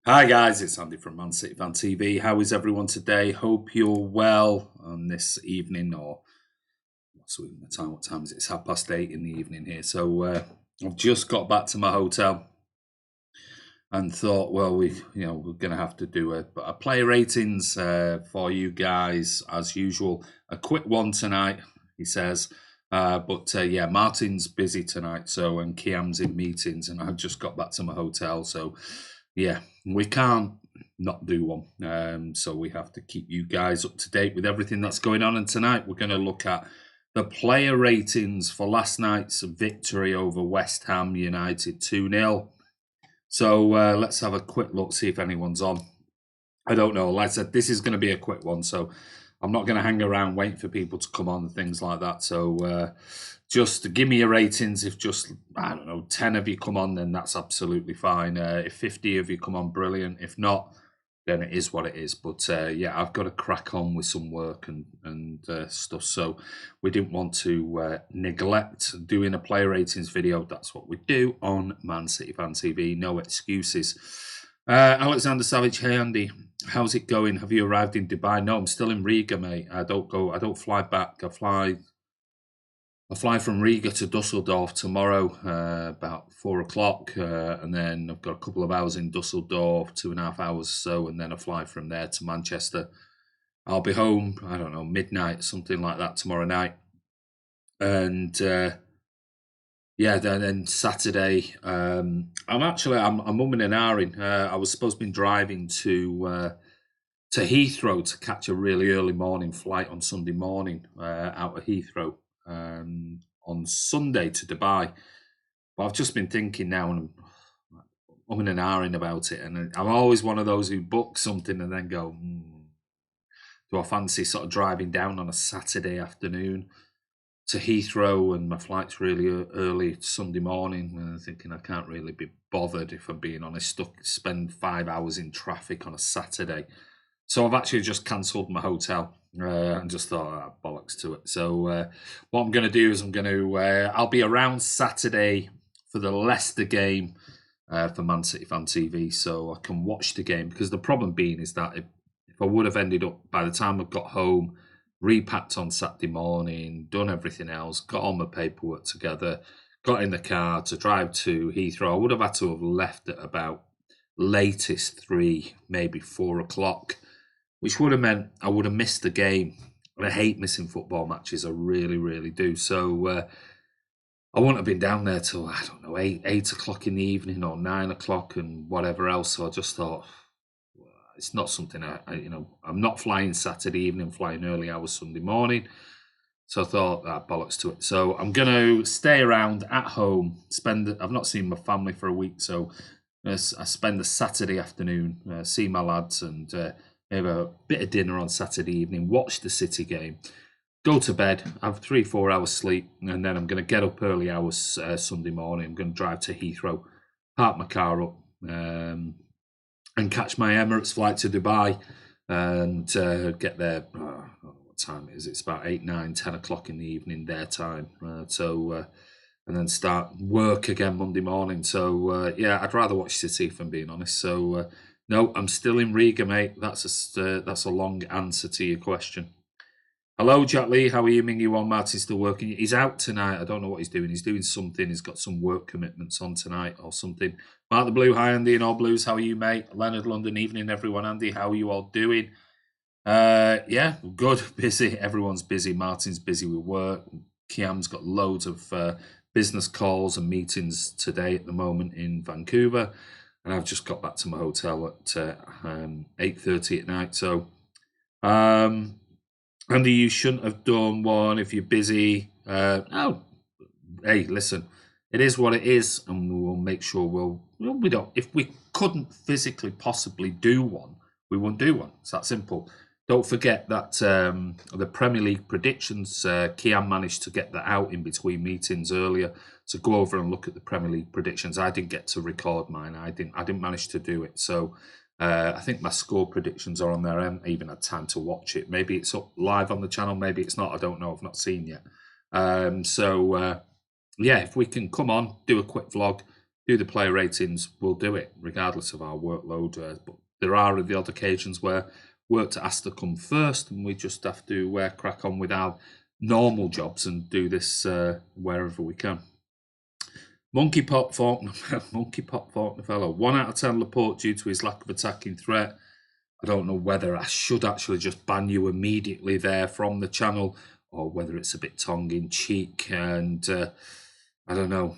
Hi guys, it's Andy from Man City Fan TV. How is everyone today? Hope you're well on this evening, or what's the time? What time is it? It's 8:30 in the evening here. So I've just got back to my hotel and thought, well, we're going to have to do a player ratings for you guys as usual. A quick one tonight, he says. But Martin's busy tonight, and Kiam's in meetings, and I've just got back to my hotel, so yeah, we can't not do one. So we have to keep you guys up to date with everything that's going on. And tonight we're going to look at the player ratings for last night's victory over West Ham United 2-0. So let's have a quick look, see if anyone's on. I don't know. Like I said, this is going to be a quick one, so I'm not going to hang around waiting for people to come on and things like that. So just give me your ratings. If just, I don't know, 10 of you come on, then that's absolutely fine. If 50 of you come on, brilliant. If not, then it is what it is. But yeah, I've got to crack on with some work and stuff. So we didn't want to neglect doing a player ratings video. That's what we do on Man City Fan TV. No excuses. Alexander Savage, hey Andy, how's it going? Have you arrived in Dubai? No, I'm still in Riga, mate. I don't fly back. I fly from Riga to Dusseldorf tomorrow, about 4 o'clock, and then I've got a couple of hours in Dusseldorf, 2.5 hours or so, and then I fly from there to Manchester. I'll be home, I don't know, midnight, something like that tomorrow night. And yeah, then Saturday, I'm umming and ahhing. I was supposed to be driving to Heathrow to catch a really early morning flight on Sunday morning out of Heathrow on Sunday to Dubai. But I've just been thinking now, and I'm umming and ahhing about it. And I'm always one of those who book something and then go, do I fancy sort of driving down on a Saturday afternoon to Heathrow, and my flight's really early Sunday morning, and I'm thinking I can't really be bothered, if I'm being honest, spend 5 hours in traffic on a Saturday. So I've actually just cancelled my hotel and just thought, bollocks to it. So what I'm going to do is I'll be around Saturday for the Leicester game for Man City Fan TV, so I can watch the game. Because the problem being is that if I would have ended up, by the time I got home, repacked on Saturday morning, done everything else, got all my paperwork together, got in the car to drive to Heathrow, I would have had to have left at about latest 3, maybe 4 o'clock, which would have meant I would have missed the game. And I hate missing football matches. I really, really do. So I wouldn't have been down there till, I don't know, 8 o'clock in the evening or 9 o'clock and whatever else. So I just thought, well, it's not something I'm not flying Saturday evening, flying early hours Sunday morning. So I thought, bollocks to it. So I'm going to stay around at home, I've not seen my family for a week. So I spend the Saturday afternoon, see my lads, and have a bit of dinner on Saturday evening, watch the City game, go to bed, have 3-4 hours sleep, and then I'm going to get up early hours Sunday morning. I'm going to drive to Heathrow, park my car up, and catch my Emirates flight to Dubai, and get there. I don't know what time it is. It's about 8, 9, 10 o'clock in the evening their time. And then start work again Monday morning. So yeah, I'd rather watch City, if I'm being honest. So no, I'm still in Riga, mate. That's a long answer to your question. Hello, Jack Lee. How are you, Mingy One? Martin's still working. He's out tonight. I don't know what he's doing. He's doing something. He's got some work commitments on tonight or something. Mark the Blue, hi, Andy and all Blues. How are you, mate? Leonard London, evening, everyone. Andy, how are you all doing? Yeah, good. Busy. Everyone's busy. Martin's busy with work. Kiam's got loads of business calls and meetings today at the moment in Vancouver. And I've just got back to my hotel at 8:30 at night. So, Andy, you shouldn't have done one if you're busy. No, hey, listen, it is what it is, and we will make sure we don't. If we couldn't physically possibly do one, we wouldn't do one. It's that simple. Don't forget that the Premier League predictions, Kiam managed to get that out in between meetings earlier. So go over and look at the Premier League predictions. I didn't get to record mine. I didn't manage to do it. So I think my score predictions are on there. I haven't even had time to watch it. Maybe it's up live on the channel. Maybe it's not. I don't know. I've not seen yet. Yeah, if we can come on, do a quick vlog, do the player ratings, we'll do it regardless of our workload. But there are the odd occasions where work has to come first, and we just have to crack on with our normal jobs and do this wherever we can. Monkeypox Faulkner fellow. 1 out of 10 Laporte due to his lack of attacking threat. I don't know whether I should actually just ban you immediately there from the channel, or whether it's a bit tongue-in-cheek, and I don't know.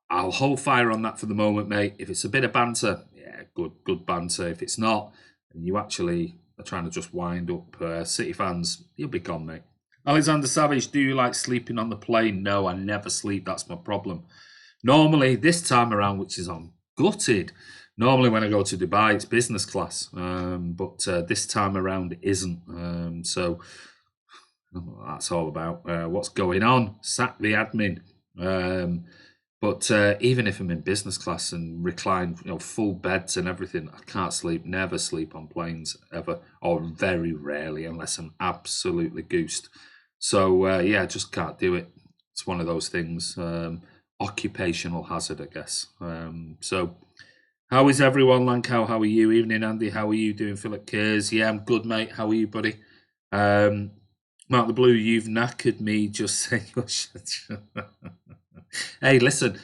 I'll hold fire on that for the moment, mate. If it's a bit of banter, yeah, good banter. If it's not, and you actually are trying to just wind up City fans, you'll be gone, mate. Alexander Savage, do you like sleeping on the plane? No, I never sleep. That's my problem. Normally, this time around, which is I'm gutted. Normally, when I go to Dubai, it's business class, but this time around, it isn't. So that's all about what's going on. Sack the admin. But even if I'm in business class and reclined, full beds and everything, I can't sleep. Never sleep on planes ever, or very rarely, unless I'm absolutely goosed. So I just can't do it. It's one of those things. Occupational hazard, I guess. So how is everyone, Lankow? How are you? Evening, Andy. How are you doing? Philip Kears. Yeah, I'm good, mate. How are you, buddy? Mark the Blue, you've knackered me just saying your schedule. Hey, listen,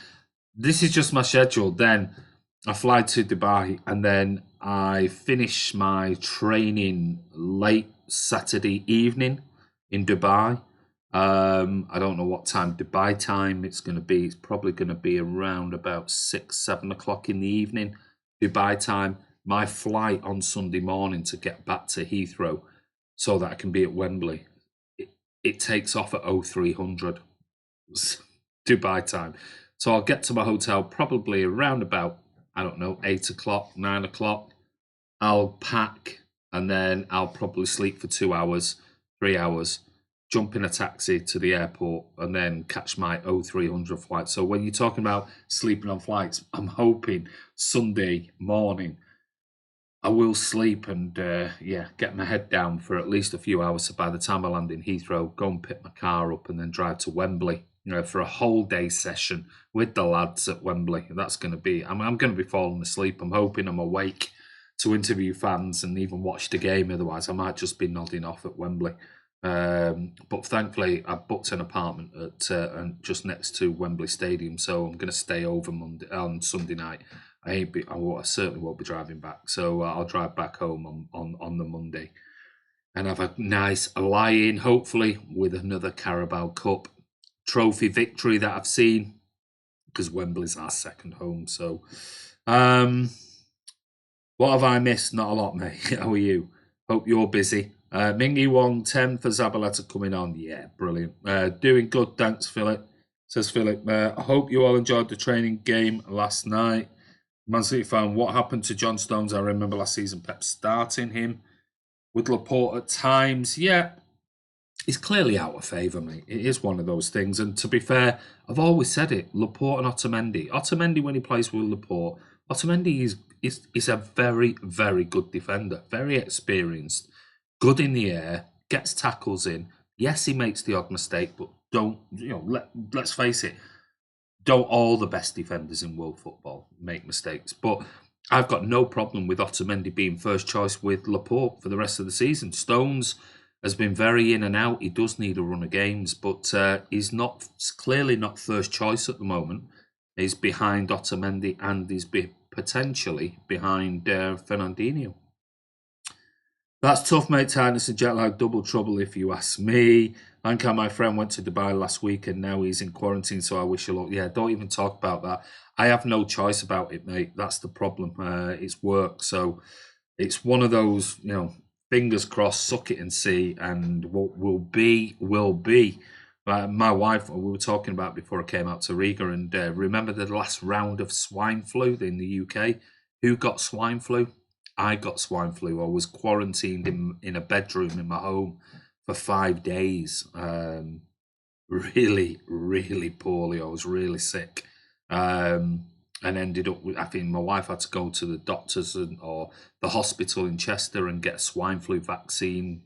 this is just my schedule. Then I fly to Dubai, and then I finish my training late Saturday evening in Dubai. I don't know what time Dubai time it's going to be. It's probably going to be around about 6-7 o'clock in the evening Dubai time. My flight on Sunday morning to get back to Heathrow so that I can be at Wembley, it takes off at 0300 Dubai time. So I'll get to my hotel probably around about, 8 o'clock, 9 o'clock. I'll pack, and then I'll probably sleep for 2 hours, 3 hours, jump in a taxi to the airport, and then catch my 0300 flight. So when you're talking about sleeping on flights, I'm hoping Sunday morning I will sleep and get my head down for at least a few hours. So by the time I land in Heathrow, go and pick my car up and then drive to Wembley, for a whole day session with the lads at Wembley. That's going to be, I'm going to be falling asleep. I'm hoping I'm awake to interview fans and even watch the game. Otherwise, I might just be nodding off at Wembley. But thankfully, I booked an apartment at just next to Wembley Stadium, so I'm going to stay over on Sunday night. I certainly won't be driving back, so I'll drive back home on the Monday and have a nice lie-in, hopefully, with another Carabao Cup trophy victory that I've seen, because Wembley's our second home. So, what have I missed? Not a lot, mate. How are you? Hope you're busy. Mingy Wong 10 for Zabaleta coming on. Yeah, brilliant. Doing good, thanks, Philip. Says Philip. I hope you all enjoyed the training game last night. Man City fan, what happened to John Stones? I remember last season Pep starting him with Laporte at times. Yeah, he's clearly out of favour, mate. It is one of those things. And to be fair, I've always said it, Laporte and Otamendi. Otamendi, when he plays with Laporte, Otamendi is a very, very good defender, very experienced, good in the air, gets tackles in. Yes, he makes the odd mistake, but let's face it, don't all the best defenders in world football make mistakes? But I've got no problem with Otamendi being first choice with Laporte for the rest of the season. Stones has been very in and out. He does need a run of games, but he's clearly not first choice at the moment. He's behind Otamendi, and he's potentially behind Fernandinho. That's tough, mate. Tiredness and jet lag, double trouble if you ask me. Anka, my friend, went to Dubai last week and now he's in quarantine, so I wish you luck. Yeah, don't even talk about that. I have no choice about it, mate. That's the problem. It's work, so it's one of those, fingers crossed, suck it and see, and what will be, will be. My wife, we were talking about before I came out to Riga, and remember the last round of swine flu in the UK? Who got swine flu? I got swine flu. I was quarantined in a bedroom in my home for 5 days. Really, really poorly. I was really sick. And ended up with, I think my wife had to go to the doctors or the hospital in Chester and get swine flu vaccine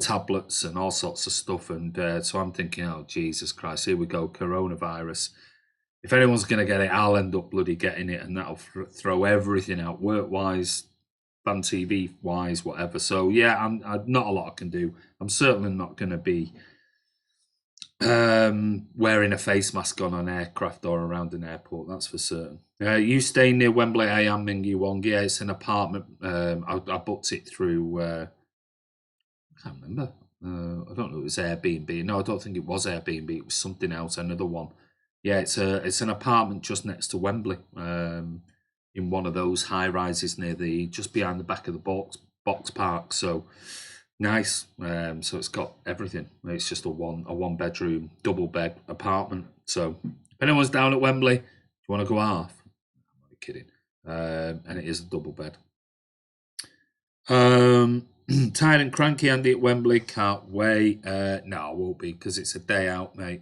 tablets and all sorts of stuff. And so I'm thinking, oh, Jesus Christ, here we go, coronavirus. if anyone's going to get it, I'll end up bloody getting it, and that'll throw everything out, work-wise, fan TV-wise, whatever. So, yeah, I'm not a lot I can do. I'm certainly not going to be wearing a face mask on an aircraft or around an airport, that's for certain. You stay near Wembley? I am Mingy Wong. Yeah, it's an apartment. I booked it through, I can't remember. I don't know, it was Airbnb. No, I don't think it was Airbnb. It was something else, another one. Yeah, it's an apartment just next to Wembley, in one of those high rises near just behind the back of the box park. So nice. So it's got everything. It's just a one bedroom double bed apartment. So if anyone's down at Wembley, if you want to go half, I'm not kidding. And it is a double bed. Tired and cranky, Andy, at Wembley. Can't wait. No, I won't be, because it's a day out, mate.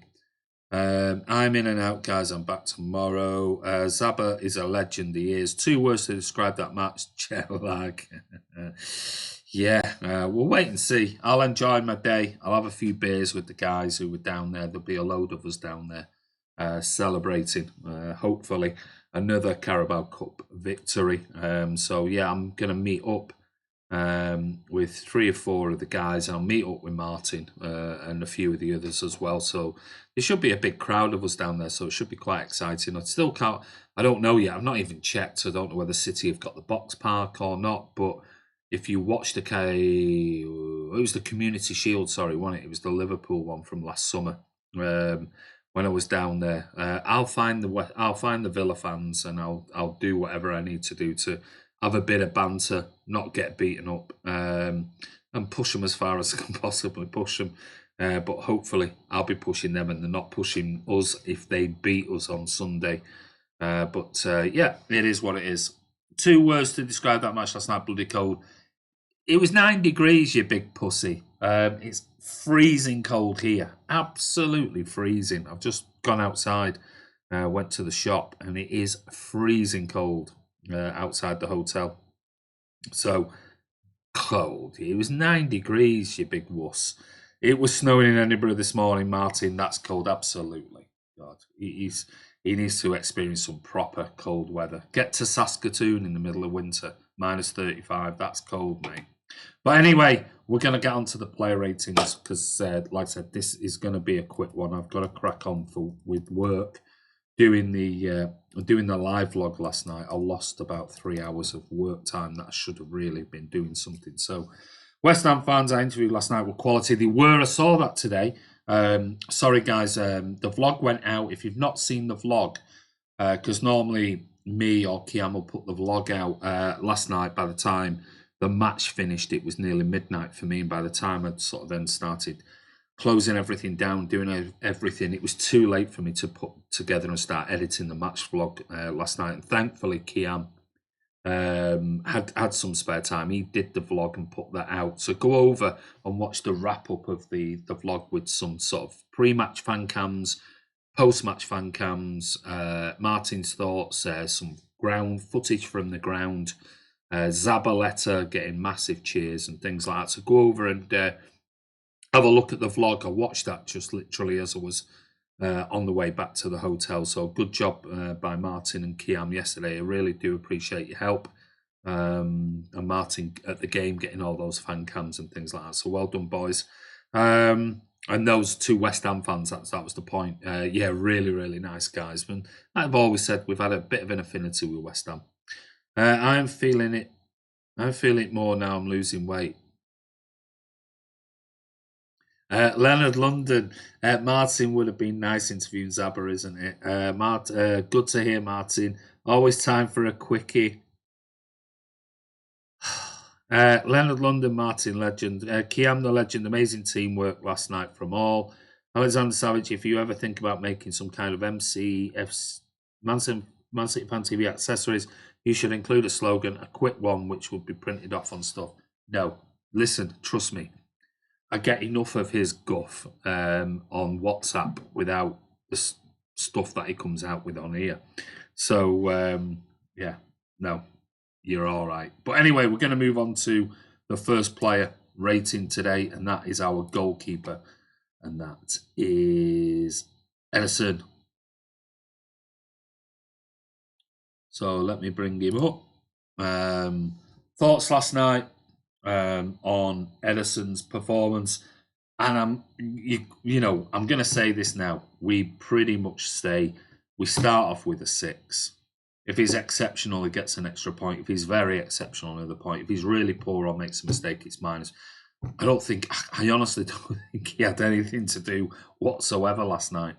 I'm in and out, guys. I'm back tomorrow. Zaba is a legend. He is. 2 words to describe that match: jet lag. Yeah, we'll wait and see. I'll enjoy my day. I'll have a few beers with the guys who were down there. There'll be a load of us down there celebrating, hopefully, another Carabao Cup victory. So, yeah, I'm going to meet up with 3 or 4 of the guys. I'll meet up with Martin and a few of the others as well. So there should be a big crowd of us down there. So it should be quite exciting. I don't know yet. I've not even checked. I don't know whether City have got the box park or not. But if you watch it was the Community Shield, sorry, wasn't it? It was the Liverpool one from last summer. When I was down there, I'll find the Villa fans, and I'll do whatever I need to do to have a bit of banter, not get beaten up, and push them as far as I can possibly push them. But hopefully I'll be pushing them and they're not pushing us if they beat us on Sunday. But yeah, it is what it is. 2 words to describe that match last night: bloody cold. It was 9 degrees, you big pussy. It's freezing cold here. Absolutely freezing. I've just gone outside, went to the shop, and it is freezing cold outside the hotel. So cold. It was 9 degrees, you big wuss. It was snowing in Edinburgh this morning, Martin. That's cold, absolutely. God, he needs to experience some proper cold weather. Get to Saskatoon in the middle of winter, -35. That's cold, mate. But anyway, we're going to get on to the player ratings because, like I said, this is going to be a quick one. I've got to crack on with work. Doing the live vlog last night, I lost about 3 hours of work time that I should have really been doing something. So, West Ham fans I interviewed last night were quality. They were. I saw that today. Sorry, guys. The vlog went out. If you've not seen the vlog, because normally me or Kiam will put the vlog out last night. By the time the match finished, it was nearly midnight for me, and by the time I'd sort of then started closing everything down, doing everything, it was too late for me to put together and start editing the match vlog last night. And thankfully, Kiam had some spare time. He did the vlog and put that out. So go over and watch the wrap up of the vlog with some sort of pre-match fan cams, post-match fan cams, Martin's thoughts, some ground footage from the ground, Zabaleta getting massive cheers and things like that. So go over and have a look at the vlog. I watched that just literally as I was on the way back to the hotel. So good job by Martin and Kiam yesterday. I really do appreciate your help. And Martin at the game getting all those fan cams and things like that. So well done, boys. And those 2 West Ham fans, that was the point. Yeah, really, really nice guys. And I've always said we've had a bit of an affinity with West Ham. I'm feeling it. I'm feeling it more now. I'm losing weight. Leonard London, Martin would have been nice interviewing Zabba, isn't it? Good to hear, Martin. Always time for a quickie. Leonard London, Martin, legend. Kiam, the legend. Amazing teamwork last night from all. Alexander Savage, if you ever think about making some kind of Man City Fan TV accessories, you should include a slogan, a quick one, which would be printed off on stuff. No, listen, trust me. I get enough of his guff on WhatsApp without the stuff that he comes out with on here. So, yeah, no, you're all right. But anyway, we're going to move on to the first player rating today, and that is our goalkeeper, and that is Ederson. So let me bring him up. Thoughts last night on Ederson's performance, and I'm going to say this now. We pretty much we start off with a 6. If he's exceptional, he gets an extra point. If he's very exceptional, another point. If he's really poor or makes a mistake, it's minus. I honestly don't think he had anything to do whatsoever last night.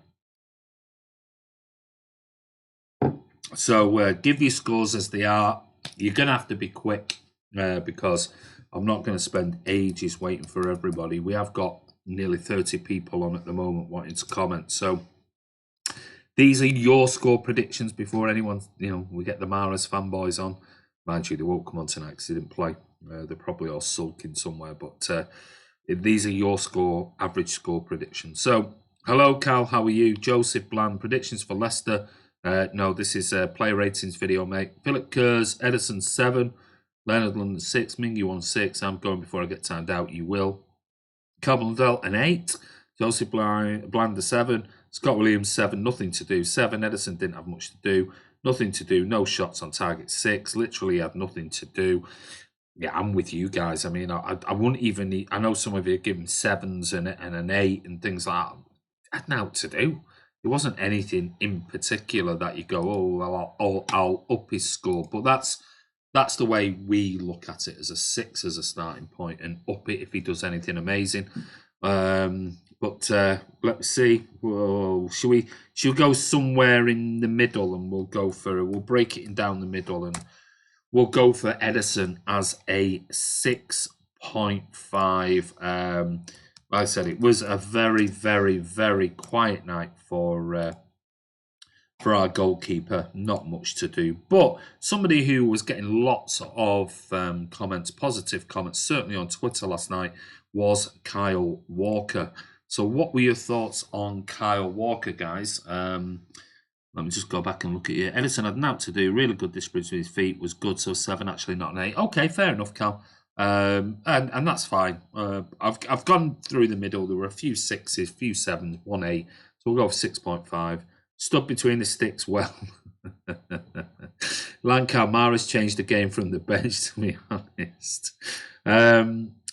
So give your scores as they are. You're going to have to be quick because I'm not going to spend ages waiting for everybody. We have got nearly 30 people on at the moment wanting to comment. So these are your score predictions before anyone, we get the Maras fanboys on. Mind you, they won't come on tonight because they didn't play. They're probably all sulking somewhere. But these are your average score predictions. So, hello, Cal. How are you? Joseph Bland, predictions for Leicester. No, this is a player ratings video, mate. Philip Kerrs, Ederson 7, Leonard London 6, Mingy 1 6. I'm going before I get timed out. You will. Carbondale an 8, Joseph Bland a 7, Scott Williams 7, nothing to do. 7, Ederson didn't have much to do. Nothing to do. No shots on target. 6, literally had nothing to do. Yeah, I'm with you guys. I mean, I wouldn't even need. I know some of you are giving 7s and an 8 and things like that. I had nothing to do. There wasn't anything in particular that you go, oh, well, I'll up his score. But that's the way we look at it, as a 6 as a starting point, and up it if he does anything amazing. But let's see. Whoa, should we go somewhere in the middle, and we'll break it down the middle, and we'll go for Ederson as a 6.5. Like I said, it was a very, very, very quiet night for our goalkeeper. Not much to do. But somebody who was getting lots of comments, positive comments, certainly on Twitter last night, was Kyle Walker. So what were your thoughts on Kyle Walker, guys? Let me just go back and look at you. Ederson had nothing to do. Really good distribution with his feet. Was good. So 7, actually, not an 8. Okay, fair enough, Cal. And that's fine. I've gone through the middle. There were a few 6s, a few 7s, 1 8. So we'll go for 6.5. Stood between the sticks well. Lankar Maris changed the game from the bench, to be honest.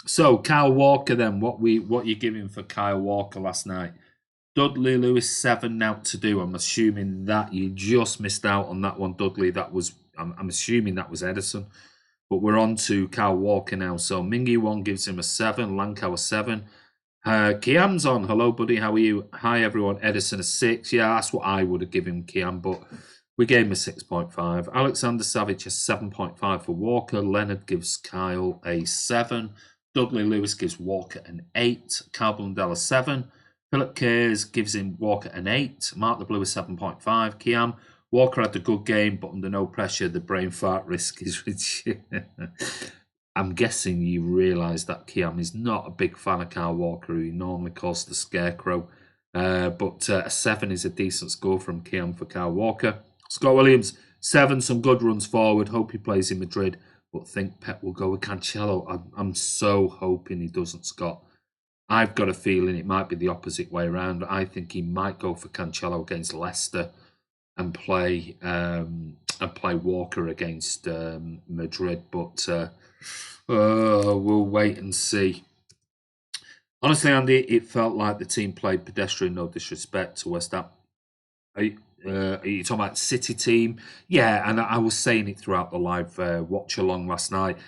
So Kyle Walker, then, what you giving for Kyle Walker last night? Dudley Lewis 7 now to do. I'm assuming that you just missed out on that one, Dudley. I'm assuming that was Ederson. But we're on to Kyle Walker now. So Mingy 1 gives him a 7, Lankar a 7. Kiam's on. Hello, buddy. How are you? Hi, everyone. Ederson a 6. Yeah, that's what I would have given Kiam, but we gave him a 6.5. Alexander Savage a 7.5 for Walker. Leonard gives Kyle a 7. Dudley Lewis gives Walker an 8. Carl Blundell a 7. Philip Kerrs gives him Walker an 8. Mark the Blue a 7.5. Kiam, Walker had a good game, but under no pressure, the brain fart risk is reduced. I'm guessing you realise that Kiam is not a big fan of Kyle Walker, who he normally calls the Scarecrow. But a 7 is a decent score from Kiam for Kyle Walker. Scott Williams, 7, some good runs forward. Hope he plays in Madrid, but think Pep will go with Cancelo. I'm so hoping he doesn't, Scott. I've got a feeling it might be the opposite way around. I think he might go for Cancelo against Leicester and play Walker against Madrid, but we'll wait and see. Honestly, Andy, it felt like the team played pedestrian, no disrespect to West Ham. Are you talking about City team? Yeah, and I was saying it throughout the live watch-along last night.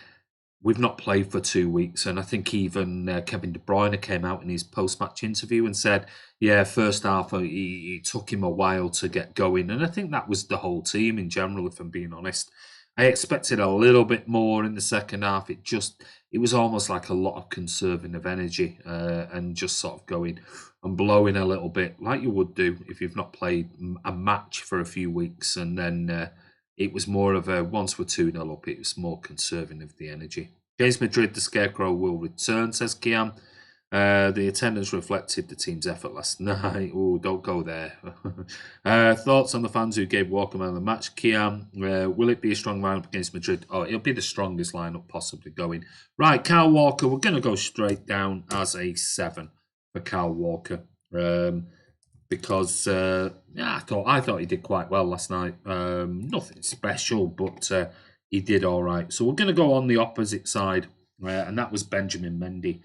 We've not played for 2 weeks, and I think even Kevin De Bruyne came out in his post-match interview and said, yeah, first half, it took him a while to get going. And I think that was the whole team in general, if I'm being honest. I expected a little bit more in the second half. It was almost like a lot of conserving of energy and just sort of going and blowing a little bit, like you would do if you've not played a match for a few weeks. And then it was more of a, once we're 2-0 up, it was more conserving of the energy. Against Madrid, the Scarecrow will return, says Kiam. The attendance reflected the team's effort last night. Oh, don't go there. Thoughts on the fans who gave Walker man of the match? Kiam, will it be a strong lineup against Madrid? Oh, it'll be the strongest lineup possibly going. Right, Kyle Walker, we're going to go straight down as a 7 for Kyle Walker. because yeah, I thought he did quite well last night. Nothing special, but he did all right. So we're going to go on the opposite side, and that was Benjamin Mendy.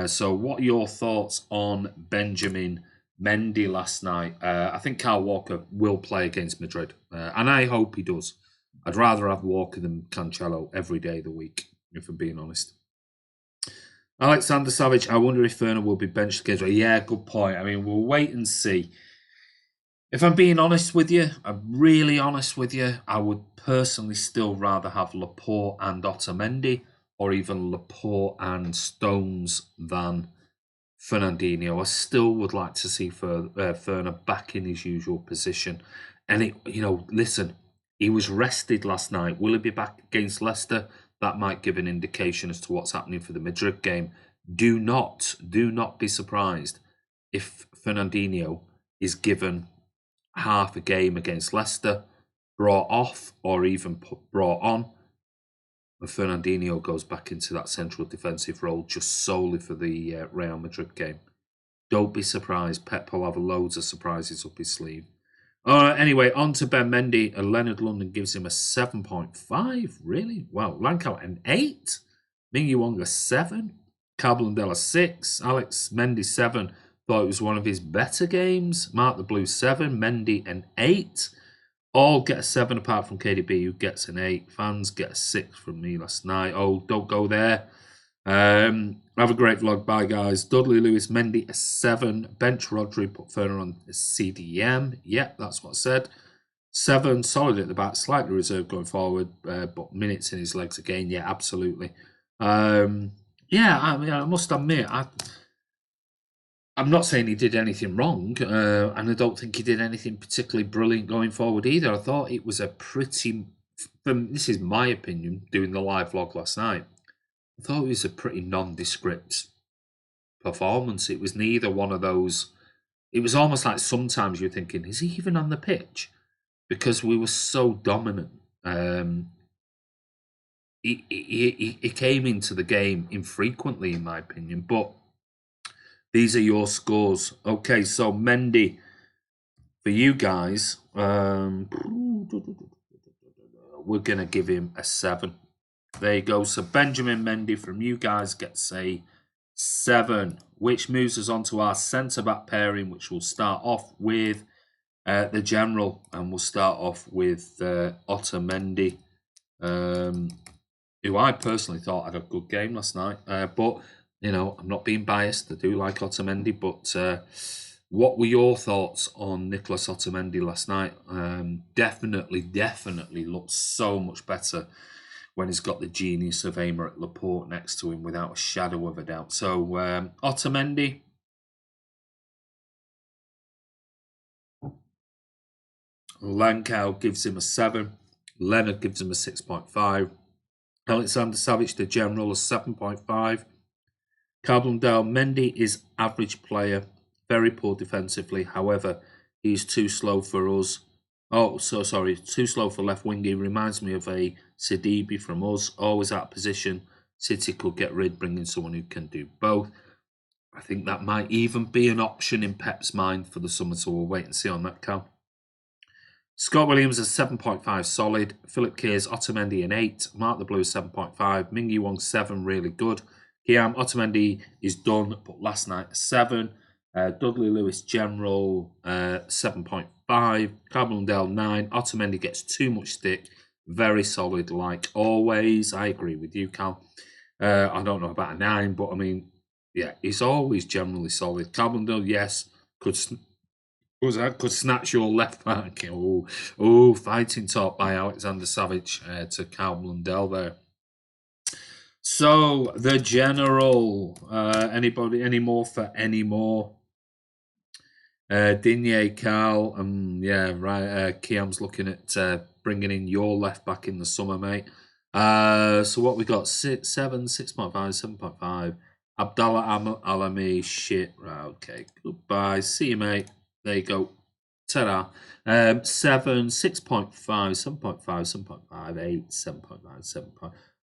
So what are your thoughts on Benjamin Mendy last night? I think Kyle Walker will play against Madrid, and I hope he does. I'd rather have Walker than Cancelo every day of the week, if I'm being honest. Alexander Savage, I wonder if Werner will be benched against. Yeah, good point. I mean, we'll wait and see. If I'm being honest with you, I'm really honest with you, I would personally still rather have Laporte and Otamendi, or even Laporte and Stones than Fernandinho. I still would like to see Werner back in his usual position. And listen, he was rested last night. Will he be back against Leicester? That might give an indication as to what's happening for the Madrid game. Do not be surprised if Fernandinho is given half a game against Leicester, brought off, or even brought on, and Fernandinho goes back into that central defensive role just solely for the Real Madrid game. Don't be surprised. Pep will have loads of surprises up his sleeve. Anyway, on to Ben Mendy. Leonard London gives him a 7.5. Really? Wow. Lancao an 8. Ming Wong a 7. Blundell a 6. Alex Mendy 7. Thought it was one of his better games. Mark the Blue 7. Mendy an 8. All get a 7 apart from KDB, who gets an 8. Fans get a 6 from me last night. Oh, don't go there. Have a great vlog. Bye, guys. Dudley Lewis, Mendy, a 7. Bench Rodri, put Werner on a CDM. Yeah, that's what I said. 7, solid at the back, slightly reserved going forward, but minutes in his legs again. Yeah, absolutely. Yeah, I mean, I must admit, I'm not saying he did anything wrong, and I don't think he did anything particularly brilliant going forward either. I thought it was a pretty, this is my opinion, doing the live vlog last night, I thought it was a pretty nondescript performance. It was neither one of those. It was almost like sometimes you're thinking, is he even on the pitch? Because we were so dominant. He came into the game infrequently, in my opinion. But these are your scores. Okay, so Mendy, for you guys, we're going to give him a 7. There you go. So Benjamin Mendy from you guys gets a 7, which moves us on to our centre-back pairing, which will start off with the general, and we'll start off with Otamendi, who I personally thought had a good game last night. But, I'm not being biased. I do like Otamendi, but what were your thoughts on Nicolas Otamendi last night? Definitely looks so much better when he's got the genius of Aymeric Laporte next to him, without a shadow of a doubt. So, Otamendi. Lancao gives him a 7. Leonard gives him a 6.5. Alexander Savic, the general, a 7.5. Blundell, Mendy is average player, very poor defensively. However, he's too slow for us. Too slow for left wing. He reminds me of a Sidibe from us, always out of position. City could get rid, bringing someone who can do both. I think that might even be an option in Pep's mind for the summer, so we'll wait and see on that, Cal. Scott Williams a 7.5 solid. Philip Kears, Otamendi an 8. Mark the Blue 7.5. Ming Wong 7, really good. Kiam, Otamendi is done, but last night a 7. Dudley Lewis General 7.5. Blundell 9. Otamendi gets too much stick. Very solid, like always. I agree with you, Cal. I don't know about a 9, but I mean, yeah, he's always generally solid. Blundell, yes, could snatch your left back. Oh, fighting top by Alexander Savic to Blundell there. So the general, any more for any more? Digne, Carl, yeah, right. Kiam's looking at bringing in your left back in the summer, mate. So what we got? 7, 6.5, 7.5. Abdallah Alami, shit. Right, okay. Goodbye. See you, mate. There you go. Ta-da. 7, 6.5, 7.5, 7.5, 8, 7.9, 7.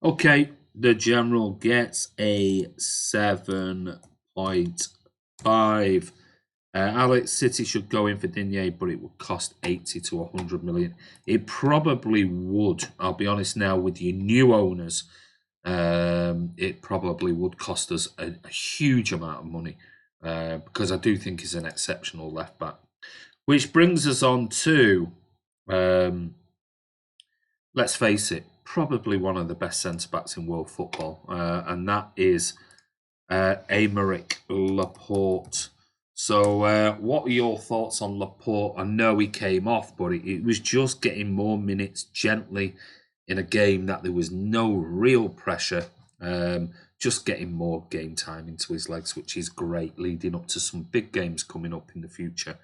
Okay, the general gets a 7.5. Alex, City should go in for Digne, but it would cost 80 to 100 million. It probably would. I'll be honest now, with your new owners, it probably would cost us a huge amount of money because I do think he's an exceptional left back. Which brings us on to, let's face it, probably one of the best centre backs in world football, and that is Aymeric Laporte. So, what are your thoughts on Laporte? I know he came off, but it was just getting more minutes gently in a game that there was no real pressure. Just getting more game time into his legs, which is great, leading up to some big games coming up in the future.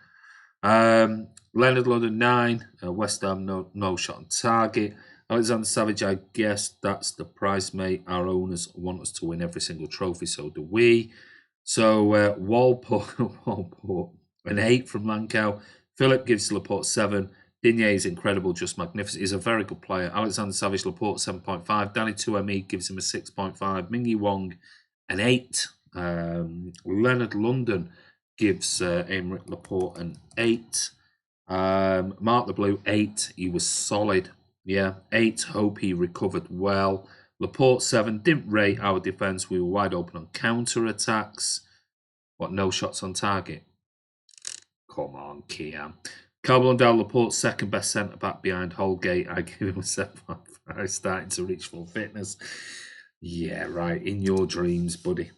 Leonard London 9, West Ham no shot on target. Alexander Savage, I guess that's the price, mate. Our owners want us to win every single trophy, so do we. So Walpole, an 8 from Lankow. Philip gives Laporte 7. Digne is incredible, just magnificent. He's a very good player. Alexander Savage, Laporte 7.5. Danny 2ME gives him a 6.5. Mingy Wong an 8. Leonard London gives Aymeric Laporte an 8. Mark the Blue 8. He was solid. Yeah, 8. Hope he recovered well. Laporte 7. Didn't rate our defence. We were wide open on counter attacks. What, no shots on target? Come on, Kiam. Carbondale Laporte, second best centre back behind Holgate. I give him a 7.5. Starting to reach full fitness. Yeah, right. In your dreams, buddy.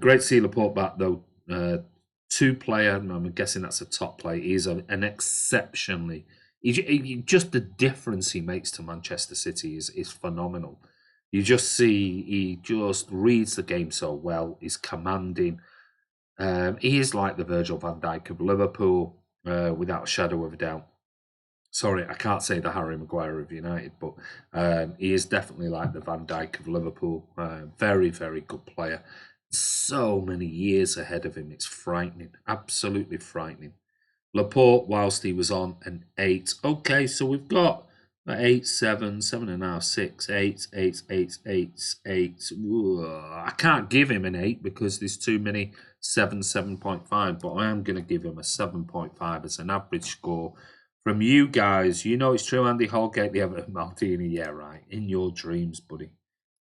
Great to see Laporte back though. 2-player. I'm guessing that's a top player. He's an exceptionally. Just the difference he makes to Manchester City is phenomenal. You just see he just reads the game so well. He's commanding. He is like the Virgil van Dijk of Liverpool, without a shadow of a doubt. Sorry, I can't say the Harry Maguire of United, but he is definitely like the Van Dijk of Liverpool. Very, very good player. So many years ahead of him. It's frightening. Absolutely frightening. Laporte, whilst he was on an 8. Okay, so we've got 8, 7, 7.5, 6, 8, 8, 8, 8, 8. I can't give him an 8 because there's too many 7, 7.5, but I am going to give him a 7.5 as an average score. From you guys, you know it's true, Andy Holgate, the Everton Martini. Yeah, right. In your dreams, buddy.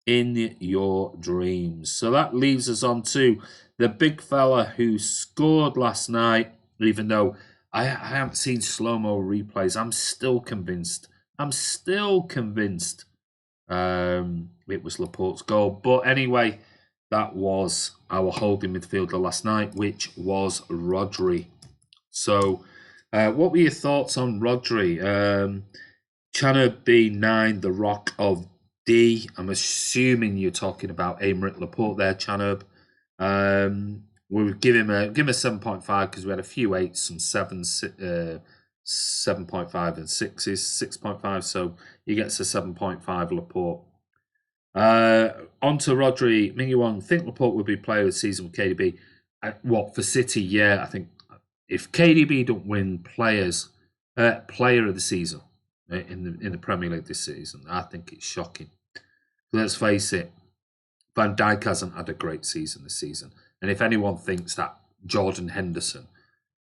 In your dreams. So that leaves us on to the big fella who scored last night, even though I haven't seen slow-mo replays. I'm still convinced. It was Laporte's goal. But anyway, that was our holding midfielder last night, which was Rodri. So, what were your thoughts on Rodri? Channel B9, the Rock of D. I'm assuming you're talking about Aymeric Laporte there, Chanub. We'll give him a 7.5 because we had a few 8s, some 7s, 7.5 and 6s, 6.5. So he gets a 7.5 Laporte. On to Rodri. Mingy Wong, think Laporte would be player of the season with KDB. What, for City? Yeah, I think if KDB don't win player of the season in the Premier League this season, I think it's shocking. Let's face it, Van Dijk hasn't had a great season this season. And if anyone thinks that Jordan Henderson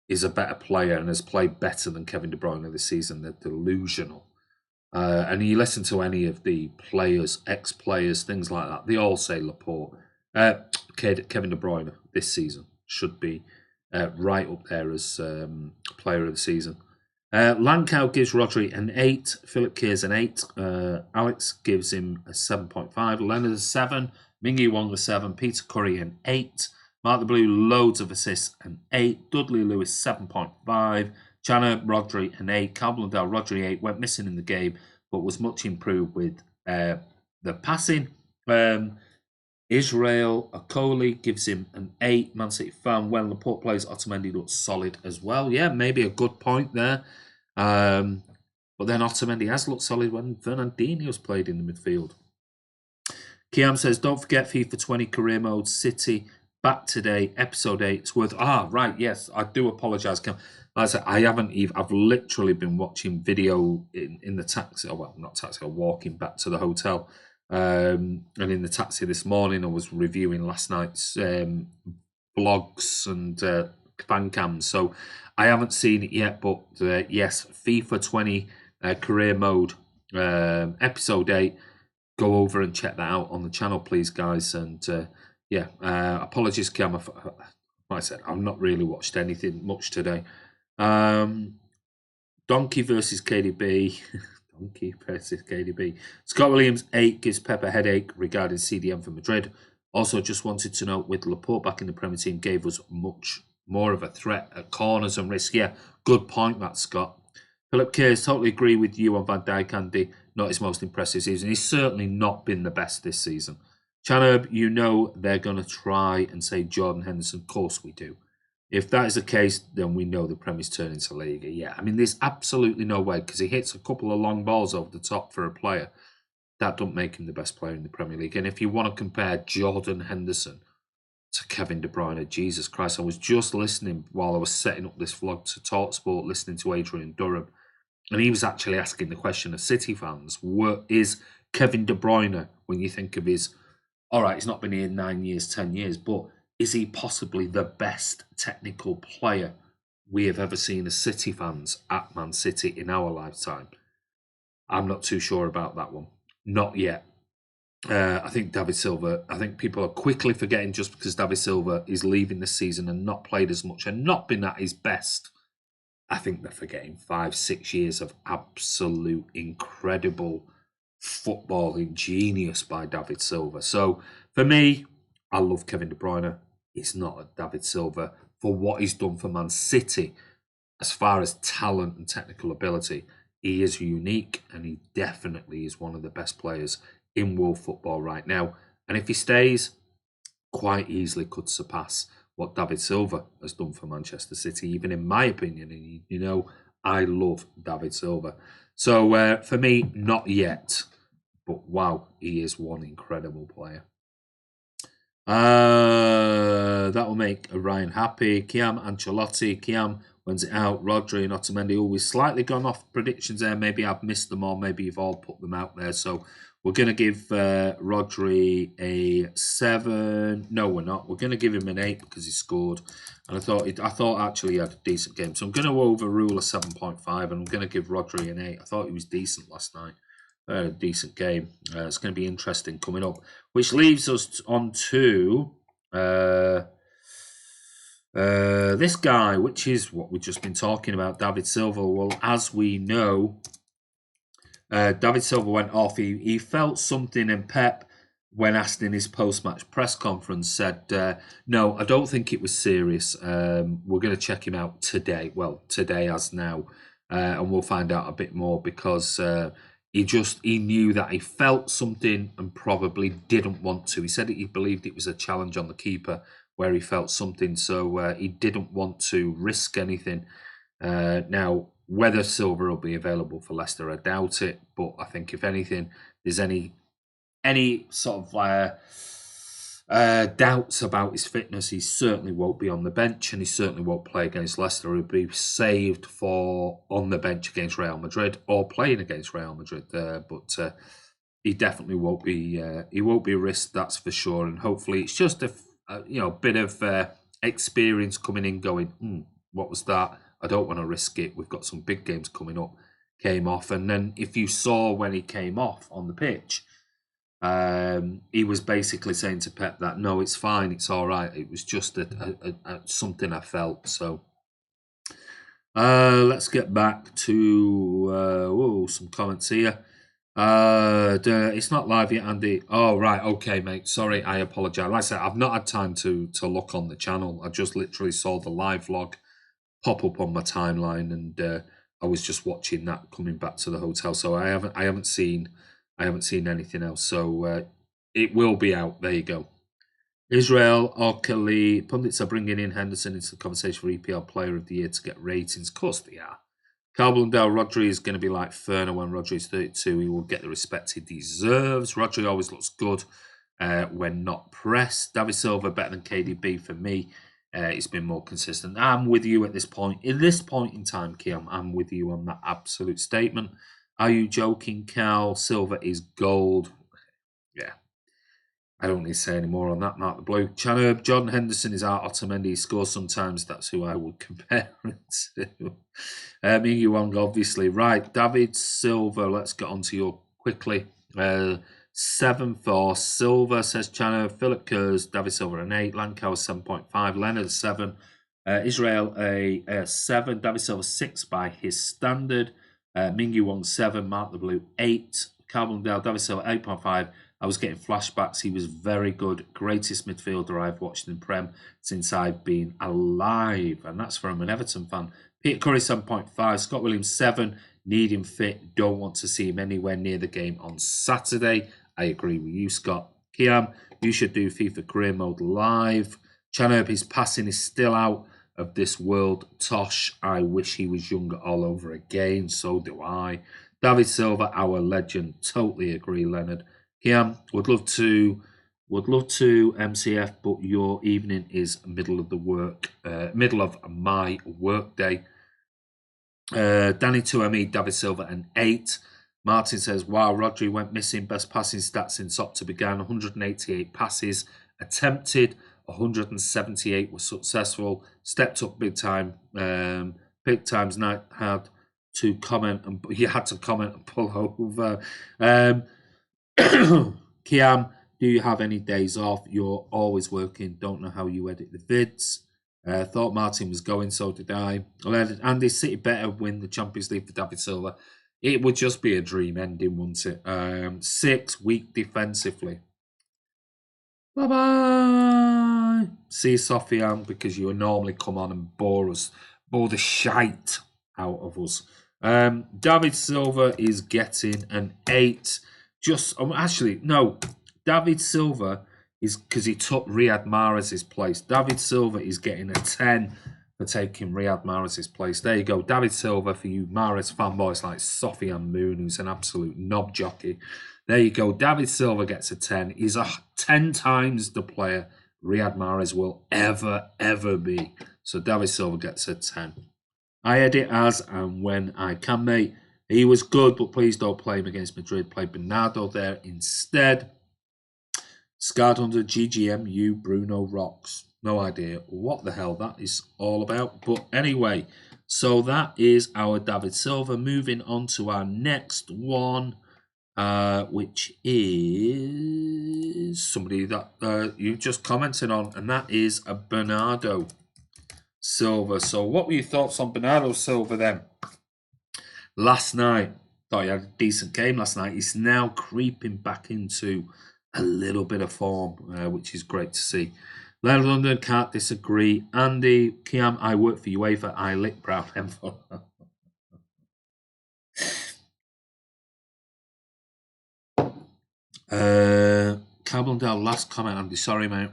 is a better player and has played better than Kevin De Bruyne this season, they're delusional. And you listen to any of the players, ex-players, things like that, they all say Laporte. Kevin De Bruyne this season should be right up there as player of the season. Lankow gives Rodri an 8. Philip Kears an 8. Alex gives him a 7.5. Leonard a 7. Mingy Wong a 7. Peter Curry an 8. Mark the Blue, loads of assists, an 8. Dudley Lewis 7.5. Chana Rodri an 8. Calblundell Rodri 8. Went missing in the game, but was much improved with the passing. Israel Okoli gives him an 8. Man City fan. When Laporte plays, Otamendi looks solid as well. Yeah, maybe a good point there. But then Otamendi has looked solid when Fernandinho's played in the midfield. Kiam says, don't forget FIFA 20 career mode, City back today, episode 8. It's worth. Right, yes, I do apologise, Kiam. Like I said, I've literally been watching video in the taxi. Well, not taxi, walking back to the hotel. And in the taxi this morning, I was reviewing last night's blogs and fan cams. So I haven't seen it yet, but yes, FIFA 20 career mode episode 8. Go over and check that out on the channel, please, guys. And apologies, Kiam. Like I said, I've not really watched anything much today. Donkey versus KDB. Donkey versus KDB. Scott Williams 8 gives Pep a headache regarding CDM for Madrid. Also, just wanted to note, with Laporte back in the Premier Team, gave us much more of a threat at corners and risk. Yeah, good point, that, Scott. Philip Kears, totally agree with you on Van Dijk, Andy. Not his most impressive season. He's certainly not been the best this season. Chanub, you know they're going to try and say Jordan Henderson. Of course we do. If that is the case, then we know the Premier's turning to Liga. Yeah, I mean, there's absolutely no way, because he hits a couple of long balls over the top for a player. That don't make him the best player in the Premier League. And if you want to compare Jordan Henderson to Kevin De Bruyne, Jesus Christ, I was just listening while I was setting up this vlog to TalkSport, listening to Adrian Durham, and he was actually asking the question of City fans, what is Kevin De Bruyne, when you think of his, all right, he's not been here 9 years, 10 years, but is he possibly the best technical player we have ever seen as City fans at Man City in our lifetime? I'm not too sure about that one. Not yet. I think David Silva, I think people are quickly forgetting, just because David Silva is leaving the season and not played as much and not been at his best, I think they're forgetting 5-6 years of absolute incredible footballing genius by David Silva. So for me, I love Kevin De Bruyne. He's not a David Silva for what he's done for Man City. As far as talent and technical ability, he is unique, and he definitely is one of the best players in world football right now. And if he stays, quite easily could surpass what David Silva has done for Manchester City, even in my opinion. And you know, I love David Silva. So for me, not yet. But wow, he is one incredible player. That will make Ryan happy. Kiam, Ancelotti, Kiam, when's it out? Rodri and Otamendi, always slightly gone off predictions there. Maybe I've missed them, or maybe you've all put them out there. So we're going to give Rodri a 7. No, we're not. We're going to give him an 8 because he scored. And I thought actually he had a decent game. So I'm going to overrule a 7.5, and I'm going to give Rodri an 8. I thought he was decent last night. A decent game. It's going to be interesting coming up, which leaves us on to this guy, which is what we've just been talking about, David Silva. Well, as we know, David Silva went off. He felt something, and Pep, when asked in his post-match press conference, said, no, I don't think it was serious. We're going to check him out today. Well, today as now, and we'll find out a bit more, because he knew that he felt something and probably didn't want to. He said that he believed it was a challenge on the keeper where he felt something, so he didn't want to risk anything. Now, whether Silva will be available for Leicester, I doubt it. But I think if anything, there's any sort of doubts about his fitness, he certainly won't be on the bench, and he certainly won't play against Leicester. He'll be saved for on the bench against Real Madrid or playing against Real Madrid. But he definitely won't be. He won't be risked, that's for sure. And hopefully, it's just a bit of experience coming in, going, what was that? I don't want to risk it. We've got some big games coming up. Came off, and then if you saw when he came off on the pitch, he was basically saying to Pep that no, it's fine, it's all right. It was just something I felt. So let's get back to some comments here. It's not live yet, Andy. Oh, right, okay, mate. Sorry, I apologise. Like I said, I've not had time to look on the channel. I just literally saw the live vlog pop up on my timeline, and I was just watching that coming back to the hotel. So I haven't seen anything else. So it will be out. There you go. Israel Okali, pundits are bringing in Henderson into the conversation for EPL Player of the Year to get ratings. Of course they are. Carl Blundell, Rodri is going to be like Ferner when Rodri is 32. He will get the respect he deserves. Rodri always looks good when not pressed. David Silva better than KDB for me. He's been more consistent. I'm with you at this point. In this point in time, Kiam, I'm with you on that absolute statement. Are you joking, Cal? Silva is gold. Yeah. I don't need to say any more on that, Mark the Blue. Chanherb, Jordan Henderson is our Otamendi. He scores sometimes. That's who I would compare it to. Mingy Wong, obviously. Right, David Silva. Let's get on to you quickly. 7-4. Silva, says Chanherb. Philip Kerrs, David Silva an 8. Lankau 7.5. Leonard 7. Israel a 7. David Silva 6 by his standard. Mingy Wong 7. Mark the Blue 8. Carbon Dale, David Silva 8.5. I was getting flashbacks. He was very good. Greatest midfielder I've watched in Prem since I've been alive. And that's from an Everton fan. Peter Curry, 7.5. Scott Williams, 7. Need him fit. Don't want to see him anywhere near the game on Saturday. I agree with you, Scott. Kiam, you should do FIFA Career Mode live. Chanherb, his passing is still out of this world. Tosh, I wish he was younger all over again. So do I. David Silva, our legend. Totally agree, Leonard. Kiam, would love to MCF, but your evening is middle of my work day. Danny 2ME, David Silva an 8. Martin says, wow, Rodri went missing. Best passing stats since Opta began. 188 passes attempted, 178 were successful. Stepped up big time. Big times night had to comment, and you had to comment and pull over. Kiam, do you have any days off? You're always working. Don't know how you edit the vids. Thought Martin was going, so did I. Andy, City better win the Champions League for David Silva. It would just be a dream ending, wouldn't it? 6, weak defensively. Bye-bye. See you, Sofian, because you normally come on and bore the shite out of us. David Silva is getting an 8. David Silva is, because he took Riyad Mahrez's place. David Silva is getting a 10 for taking Riyad Mahrez's place. There you go. David Silva, for you Mahrez fanboys like Sofian Moon, who's an absolute knob jockey. There you go. David Silva gets a 10. He's a 10 times the player Riyad Mahrez will ever be. So David Silva gets a 10. I edit as and when I can, mate. He was good, but please don't play him against Madrid. Play Bernardo there instead. Scarred under GGMU Bruno Rocks. No idea what the hell that is all about. But anyway, so that is our David Silva. Moving on to our next one, which is somebody that you just commented on, and that is a Bernardo Silva. So what were your thoughts on Bernardo Silva then? Last night, thought he had a decent game last night. He's now creeping back into a little bit of form, which is great to see. Leonard London, can't disagree. Andy, Kiam, I work for UEFA. I lick brown envelope. Carbondale, last comment, Andy. Sorry, mate.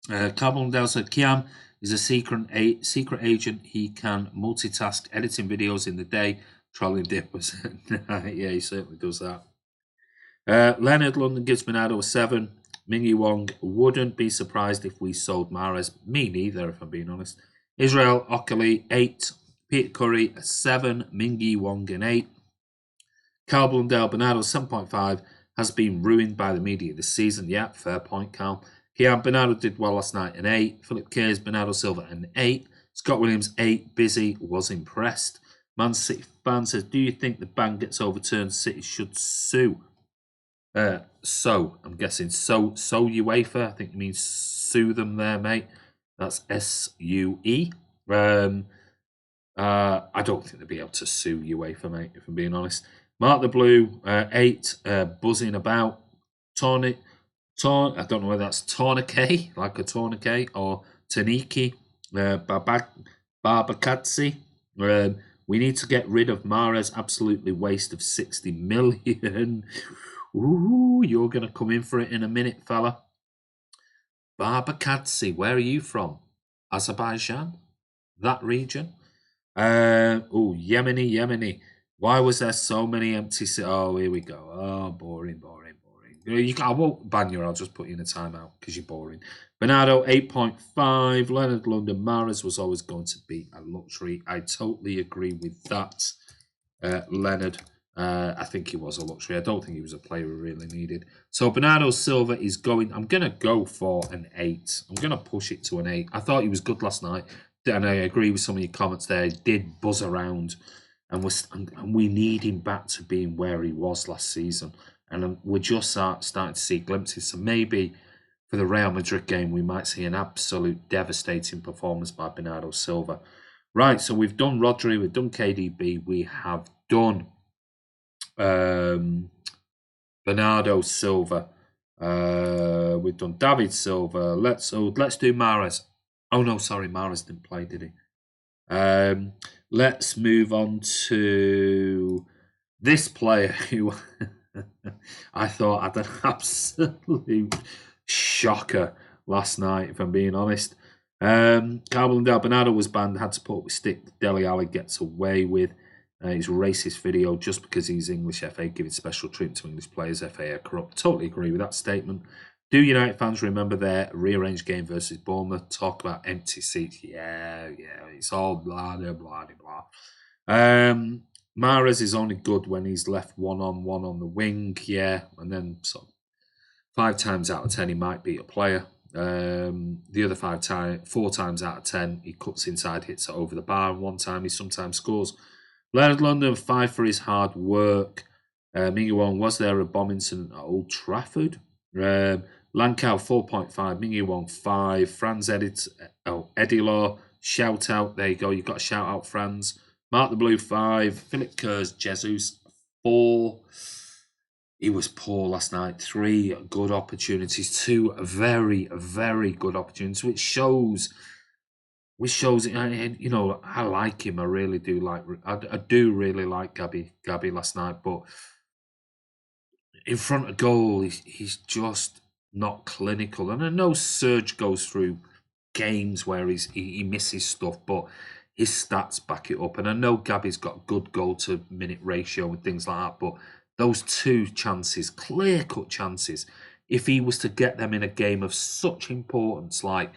Carbondale said, Kiam is a secret agent. He can multitask, editing videos in the day, trolling dippers. Yeah, he certainly does that. Leonard London gives Bernardo a 7. Mingy Wong, wouldn't be surprised if we sold Mahrez. Me neither, if I'm being honest. Israel Okali, 8. Peter Curry, a 7. Mingy Wong, an 8. Carl Blundell, Bernardo, 7.5. Has been ruined by the media this season. Yeah, fair point, Carl. Kiam, Bernardo did well last night, an 8. Philip Kerrs, Bernardo Silva, an 8. Scott Williams, 8. Busy, was impressed. Man City fan says, do you think the ban gets overturned? City should sue. I'm guessing so UEFA. I think you mean sue them there, mate. That's SUE. I don't think they'll be able to sue UEFA, mate, if I'm being honest. Mark the Blue, 8, buzzing about. I don't know whether that's tourniquet, like a tourniquet, or Taniki, Barbacazzi. We need to get rid of Mahrez, absolutely waste of 60 million. Ooh, you're going to come in for it in a minute, fella. Barbacazzi, where are you from? Azerbaijan? That region? Yemeni. Why was there so many empty... Oh, here we go. Oh, boring. I won't ban you, I'll just put you in a timeout because you're boring. Bernardo, 8.5. Leonard London, Mahrez was always going to be a luxury. I totally agree with that, Leonard. I think he was a luxury. I don't think he was a player we really needed. So Bernardo Silva is going. I'm going to go for an 8. I'm going to push it to an 8. I thought he was good last night, and I agree with some of your comments there. He did buzz around, and we need him back to being where he was last season. And we're just starting to see glimpses. So maybe for the Real Madrid game, we might see an absolute devastating performance by Bernardo Silva. Right, so we've done Rodri, we've done KDB, we have done Bernardo Silva. We've done David Silva. Let's do Mahrez. Oh no, sorry, Mahrez didn't play, did he? Let's move on to this player who I thought had an absolute shocker last night, if I'm being honest. Carbon Del Bernardo was banned, had to put up with stick. Dele Alli gets away with his racist video just because he's English. FA giving special treatment to English players. FA are corrupt. Totally agree with that statement. Do United fans remember their rearranged game versus Bournemouth? Talk about empty seats. Yeah, it's all blah, blah, blah, blah. Mahrez is only good when he's left one-on-one on the wing, yeah, and then sort of 5 times out of 10 he might beat a player. The other 4 times out of 10 he cuts inside, hits it over the bar, and 1 time he sometimes scores. Leonard London, 5 for his hard work. Mingyu was there a bomb incident at Old Trafford? Lankow 4.5, Mingyu 5, Franz Edilor, shout out, there you go, you've got a shout out, Franz. Mark the Blue 5, Philip Kerrs, Jesus 4. He was poor last night. 3 good opportunities, 2 very, very good opportunities, which shows, you know, I like him. I really do like. I do really like Gabby last night, but in front of goal, he's just not clinical. And I know Serge goes through games where he misses stuff, but his stats back it up. And I know Gabby's got good goal to minute ratio and things like that, but those 2 chances, clear-cut chances, if he was to get them in a game of such importance, like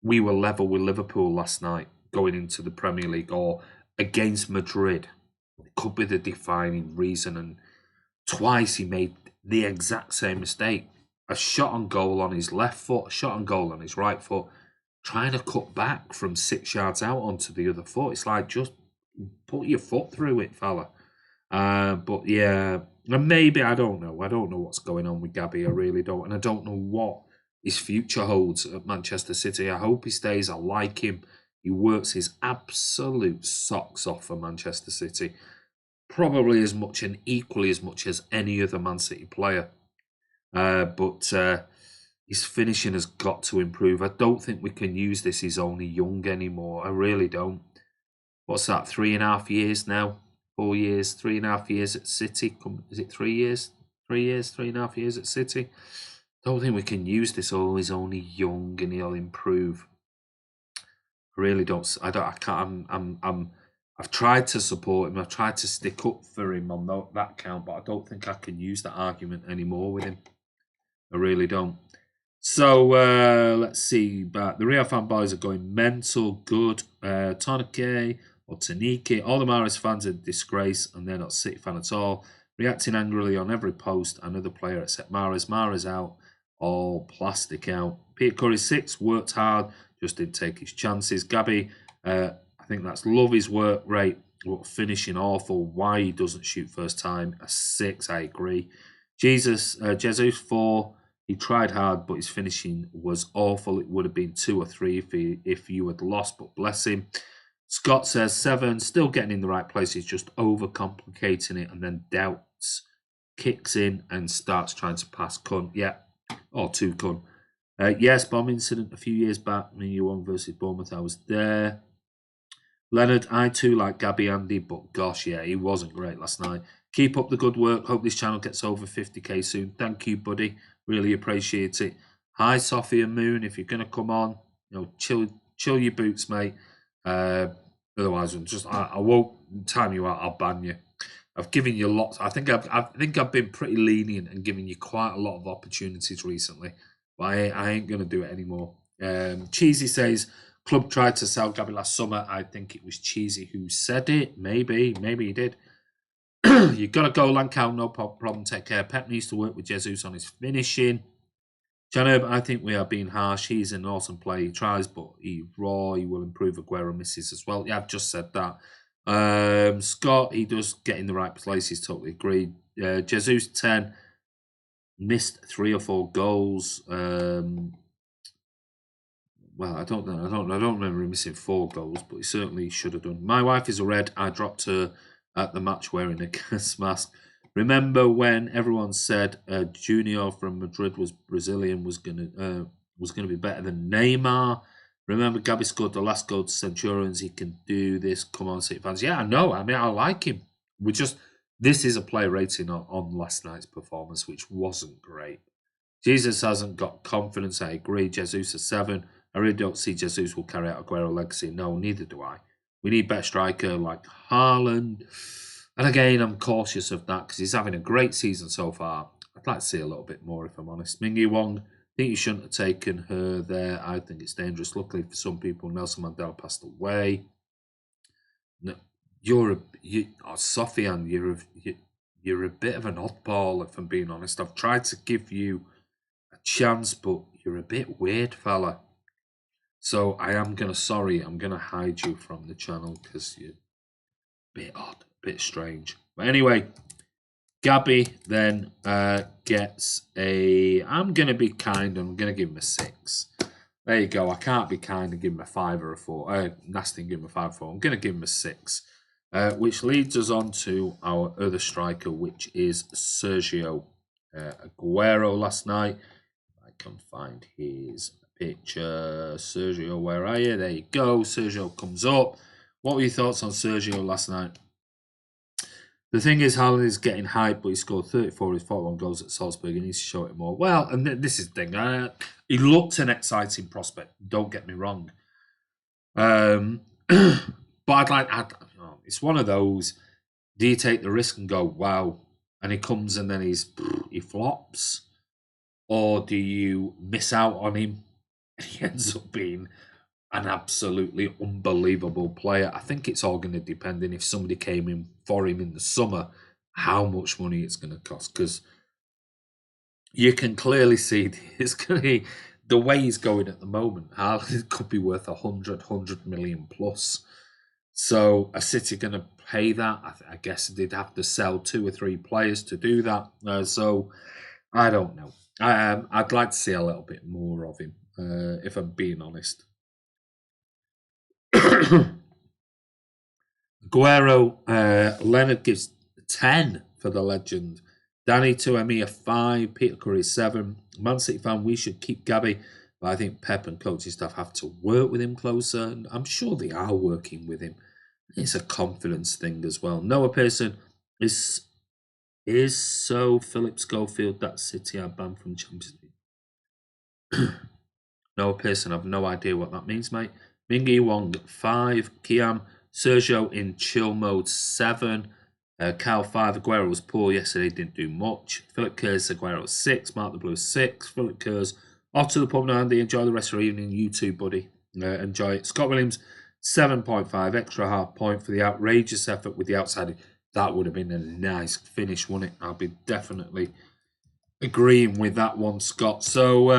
we were level with Liverpool last night going into the Premier League, or against Madrid, it could be the defining reason. And twice he made the exact same mistake. A shot on goal on his left foot, a shot on goal on his right foot, trying to cut back from 6 yards out onto the other foot. It's like, just put your foot through it, fella. But yeah, and maybe, I don't know. I don't know what's going on with Gabby. I really don't. And I don't know what his future holds at Manchester City. I hope he stays. I like him. He works his absolute socks off for Manchester City. Probably as much and equally as much as any other Man City player. But his finishing has got to improve. I don't think we can use this. He's only young anymore. I really don't. What's that? 3.5 years now? 4 years? 3.5 years at City? Is it 3 years? 3 years? 3.5 years at City? Don't think we can use this. Oh, he's only young and he'll improve. I really don't. I can't. I've tried to support him. I've tried to stick up for him on that count, but I don't think I can use that argument anymore with him. I really don't. So let's see. But the Real fan boys are going mental. Good. Tanike or Tanike. All the Mahrez fans are a disgrace, and they're not City fan at all. Reacting angrily on every post. Another player except Mahrez. Mahrez out. All plastic out. Peter Curry 6. Worked hard. Just didn't take his chances. Gabby, I think that's love his work rate. But finishing awful. Why he doesn't shoot first time. A 6. I agree. Jesus 4. He tried hard, but his finishing was awful. It would have been 2 or 3 if you had lost, but bless him. Scott says 7, still getting in the right place. He's just overcomplicating it, and then doubts kicks in and starts trying to pass cunt. Yeah, or 2 cunt. Yes, bomb incident a few years back. Mingyu versus Bournemouth. I was there. Leonard, I too like Gabby Andy, but gosh, yeah, he wasn't great last night. Keep up the good work. Hope this channel gets over 50k soon. Thank you, buddy. Really appreciate it. Hi, Sophia Moon. If you're going to come on, chill your boots, mate. Otherwise, I won't time you out. I'll ban you. I've given you lots. I think I've been pretty lenient and given you quite a lot of opportunities recently, but I ain't going to do it anymore. Cheesy says club tried to sell Gabby last summer. I think it was Cheesy who said it. Maybe he did. You've got to go, Lankow, no problem. Take care. Pep needs to work with Jesus on his finishing. Janub, I think we are being harsh. He's an awesome player. He tries, but he's raw. He will improve. Aguero misses as well. Yeah, I've just said that. Scott, he does get in the right places. Totally agreed. Jesus 10 missed 3 or 4 goals. Well, I don't know. I don't remember him missing 4 goals, but he certainly should have done. My wife is a red. I dropped her at the match wearing a gas mask. Remember when everyone said Junior from Madrid was Brazilian, was gonna be better than Neymar? Remember Gabby scored the last goal to Centurions. He can do this. Come on, City fans. Yeah, I know. I mean, I like him. This is a player rating on last night's performance, which wasn't great. Jesus hasn't got confidence. I agree. Jesus a 7. I really don't see Jesus will carry out Aguero legacy. No, neither do I. We need better striker like Haaland. And again, I'm cautious of that because he's having a great season so far. I'd like to see a little bit more, if I'm honest. Mingy Wong, I think you shouldn't have taken her there. I think it's dangerous. Luckily for some people, Nelson Mandela passed away. No, Sofian, you're a bit of an oddball, if I'm being honest. I've tried to give you a chance, but you're a bit weird, fella. So I'm going to hide you from the channel because you're a bit odd, a bit strange. But anyway, Gabby then gets I'm going to be kind and I'm going to give him a 6. There you go. I can't be kind and give him a 5 or a 4. Nasty and give him a 5 or 4. I'm going to give him a 6. Which leads us on to our other striker, which is Sergio Aguero last night. I can find his picture. Sergio, where are you? There you go. Sergio comes up. What were your thoughts on Sergio last night? The thing is, Haaland is getting hyped, but he scored 34 of his 41 goals at Salzburg. He needs to show it more. Well, and this is the thing. He looked an exciting prospect. Don't get me wrong. But it's one of those. Do you take the risk and go, wow, and he comes and then he flops? Or do you miss out on him and he ends up being an absolutely unbelievable player? I think it's all going to depend on if somebody came in for him in the summer, how much money it's going to cost. Because you can clearly see it's going to be, the way he's going at the moment, it could be worth 100 million plus. So a City going to pay that? I guess they'd have to sell 2 or 3 players to do that. So I don't know. I'd like to see a little bit more of him, if I'm being honest. Aguero, Leonard gives 10 for the legend. Danny Tuemi a 5, Peter Curry 7. Man City fan, we should keep Gabby, but I think Pep and coaching staff have to work with him closer, and I'm sure they are working with him. It's a confidence thing as well. Noah Pearson is so Philip Schofield that City are banned from Champions League. Noah Pearson, I have no idea what that means, mate. Mingy Wong 5, Kiam, Sergio in chill mode 7, Cal 5. Aguero was poor yesterday, didn't do much. Philip Kerrs, Aguero 6, Mark the Blue 6. Philip Kerrs off to the pub now, Andy. Enjoy the rest of your evening. You too, buddy. Enjoy it. Scott Williams 7.5, extra half point for the outrageous effort with the outside. That would have been a nice finish, wouldn't it? I'll be definitely agreeing with that one, Scott. So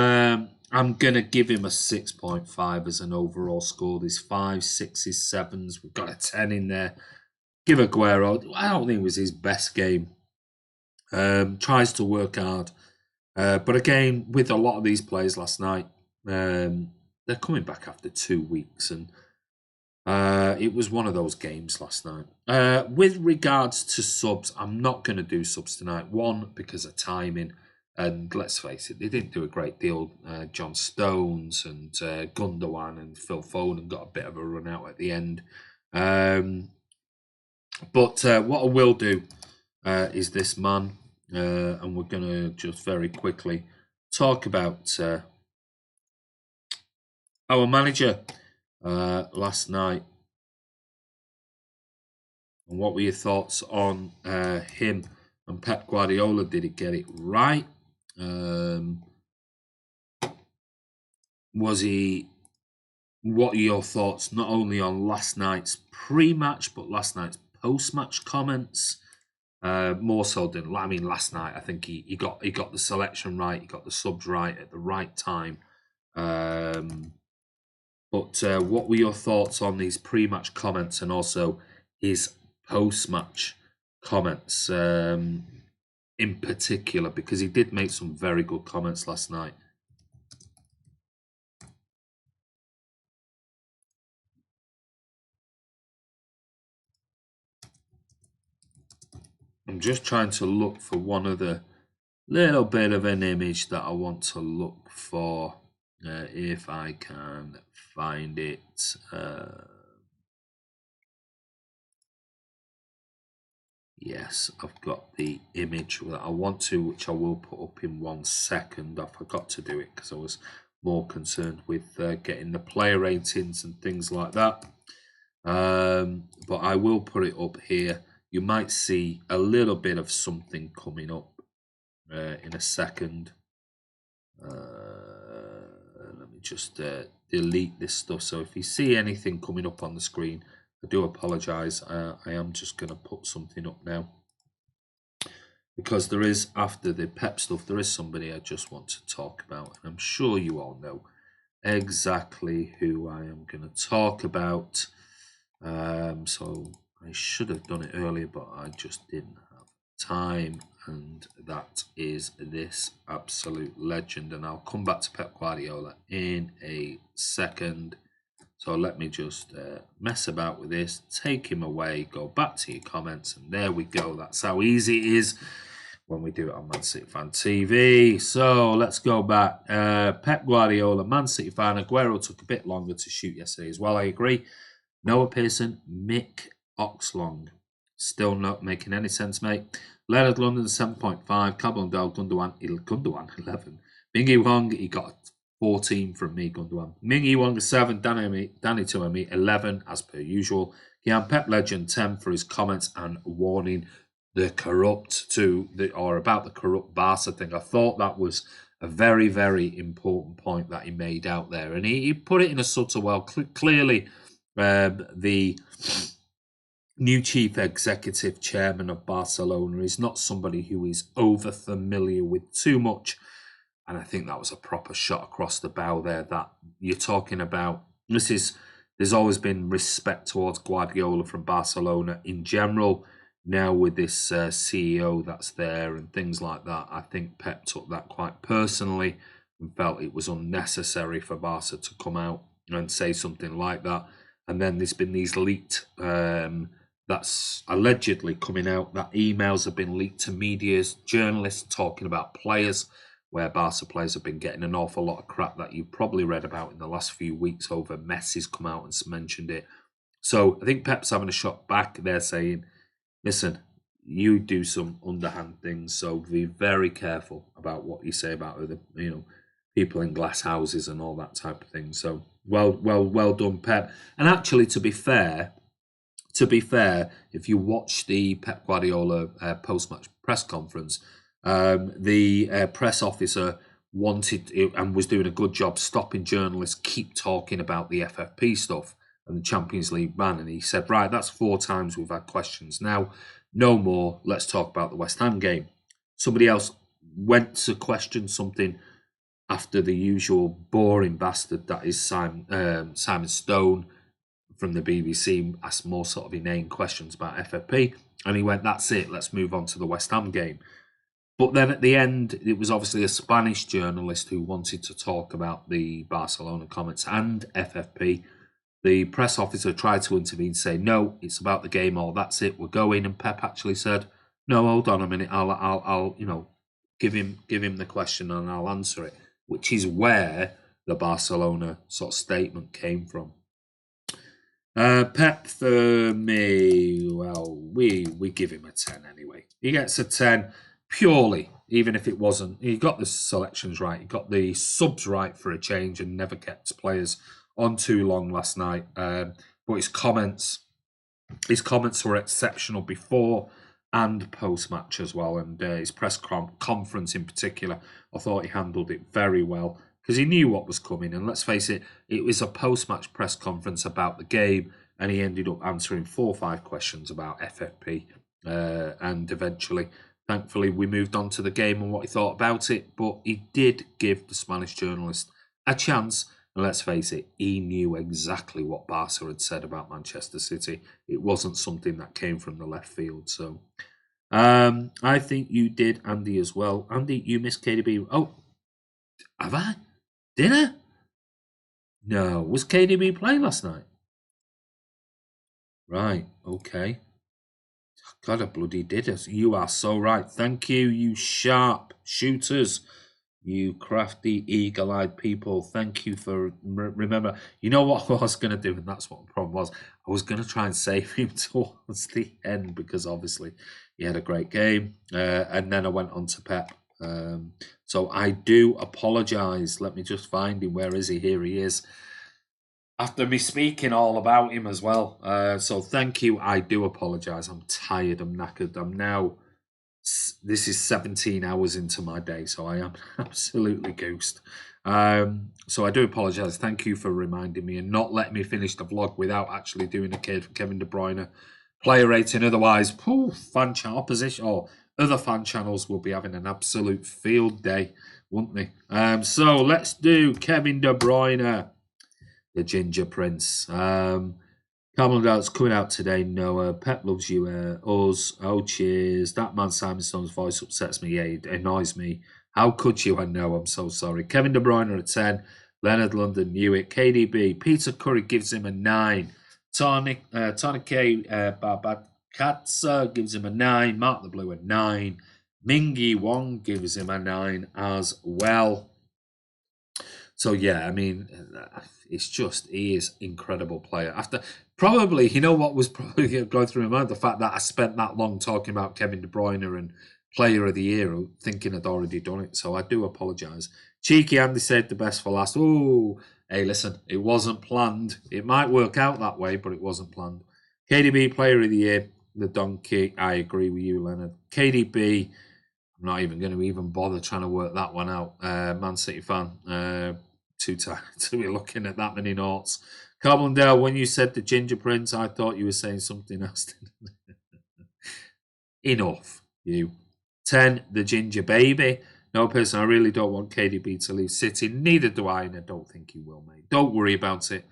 I'm going to give him a 6.5 as an overall score. There's 5, 6s, 7s. We've got a 10 in there. Give Aguero, I don't think it was his best game. Tries to work hard. But again, with a lot of these players last night, they're coming back after 2 weeks. And it was one of those games last night. With regards to subs, I'm not going to do subs tonight. One, because of timing. And let's face it, they didn't do a great deal. John Stones and Gundogan and Phil Foden got a bit of a run out at the end. But what I will do is this man, and we're going to just very quickly talk about our manager last night. And what were your thoughts on him and Pep Guardiola? Did he get it right? What are your thoughts not only on last night's pre-match but last night's post-match comments? More so than last night. I think he got the selection right. He got the subs right at the right time. But what were your thoughts on these pre-match comments and also his post-match comments in particular? Because he did make some very good comments last night. I'm just trying to look for one other little bit of an image that I want to look for, if I can find it. Yes, I've got the image that I want to, which I will put up in 1 second. I forgot to do it because I was more concerned with getting the player ratings and things like that. But I will put it up here. You might see a little bit of something coming up in a second. Let me just delete this stuff. So if you see anything coming up on the screen, I do apologise. I am just going to put something up now. Because there is, after the Pep stuff, there is somebody I just want to talk about. And I'm sure you all know exactly who I am going to talk about. So I should have done it earlier, but I just didn't have time. And that is this absolute legend. And I'll come back to Pep Guardiola in a second. So let me just mess about with this, take him away, go back to your comments, and there we go. That's how easy it is when we do it on Man City Fan TV. So let's go back. Pep Guardiola, Man City fan. Aguero took a bit longer to shoot yesterday as well, I agree. Noah Pearson, Mick Oxlong. Still not making any sense, mate. Leonard London, 7.5. Cabondale, Gundogan, 11. Mingy Wong, he got 14 from me, Gundogan. Mingy Wong, 7. Danny Tuami, 11, as per usual. Kiam Pep Legend, 10 for his comments and warning about the corrupt Barca thing. I thought that was a very, very important point that he made out there. And he put it in a subtle way. Clearly, the new chief executive chairman of Barcelona is not somebody who is over familiar with too much. And I think that was a proper shot across the bow there that you're talking about. There's always been respect towards Guardiola from Barcelona in general. Now with this CEO that's there and things like that, I think Pep took that quite personally and felt it was unnecessary for Barca to come out and say something like that. And then there's been these leaked, that's allegedly coming out, that emails have been leaked to media's journalists talking about players, where Barca players have been getting an awful lot of crap that you've probably read about in the last few weeks over. Messi's come out and mentioned it. So I think Pep's having a shot back there saying, listen, you do some underhand things, so be very careful about what you say about other, people in glass houses and all that type of thing. So well done, Pep. And actually, to be fair, if you watch the Pep Guardiola post-match press conference, the press officer wanted and was doing a good job stopping journalists keep talking about the FFP stuff and the Champions League ban. And he said, right, that's 4 times we've had questions. Now, no more. Let's talk about the West Ham game. Somebody else went to question something after the usual boring bastard that is Simon Stone from the BBC asked more sort of inane questions about FFP. And he went, that's it, let's move on to the West Ham game. But then at the end, it was obviously a Spanish journalist who wanted to talk about the Barcelona comments and FFP. The press officer tried to intervene, say, no, it's about the game, or that's it, we're going. And Pep actually said, no, hold on a minute, I'll give him the question and I'll answer it, which is where the Barcelona sort of statement came from. Pep for me, well, we give him a 10 anyway. He gets a 10 purely, even if it wasn't. He got the selections right. He got the subs right for a change and never kept players on too long last night. But his comments were exceptional before and post-match as well. And his press conference in particular, I thought he handled it very well because he knew what was coming. And let's face it, it was a post-match press conference about the game, and he ended up answering 4 or 5 questions about FFP. and eventually, thankfully, we moved on to the game and what he thought about it. But he did give the Spanish journalist a chance. And let's face it, he knew exactly what Barca had said about Manchester City. It wasn't something that came from the left field. So I think you did, Andy, as well. Andy, you missed KDB. Oh, have I? Did I? No. Was KDB playing last night? Right. Okay. God, I bloody did it. You are so right. Thank you, you sharp shooters. You crafty, eagle-eyed people. Thank you for remember. You know what I was going to do, and that's what the problem was. I was going to try and save him towards the end because obviously he had a great game, and then I went on to Pep. So I do apologise. Let me just find him. Where is he? Here he is. After me speaking all about him as well. So thank you. I do apologise. I'm tired. I'm knackered. I'm now. This is 17 hours into my day, so I am absolutely goosed. So I do apologise. Thank you for reminding me and not letting me finish the vlog without actually doing a Kevin De Bruyne player rating. Otherwise, fan channel opposition or other fan channels will be having an absolute field day, won't they? So let's do Kevin De Bruyne, the Ginger Prince. Cameron Dart's coming out today, Noah. Pep loves you, us. Oh, cheers. That man Simon Stone's voice upsets me. Yeah, it annoys me. How could you? I know. I'm so sorry. Kevin De Bruyne at 10. Leonard London knew it. KDB. Peter Curry gives him a 9. Tony K. Babakatsa gives him a 9. Mark the Blue a 9. Mingy Wong gives him a 9 as well. So, yeah, I mean, it's just, he is incredible player. After, probably, you know what was probably going through my mind? The fact that I spent that long talking about Kevin De Bruyne and player of the year, thinking I'd already done it. So I do apologise. Cheeky Andy said the best for last. Oh, hey, listen, it wasn't planned. It might work out that way, but it wasn't planned. KDB player of the year, the donkey. I agree with you, Leonard. KDB, I'm not even going to even bother trying to work that one out. Man City fan. Too tired to be looking at that many notes. Carbondale, when you said the Ginger Prince, I thought you were saying something else. Enough, you. 10, the Ginger Baby. No, person, I really don't want KDB to leave City. Neither do I, and I don't think he will, mate. Don't worry about it.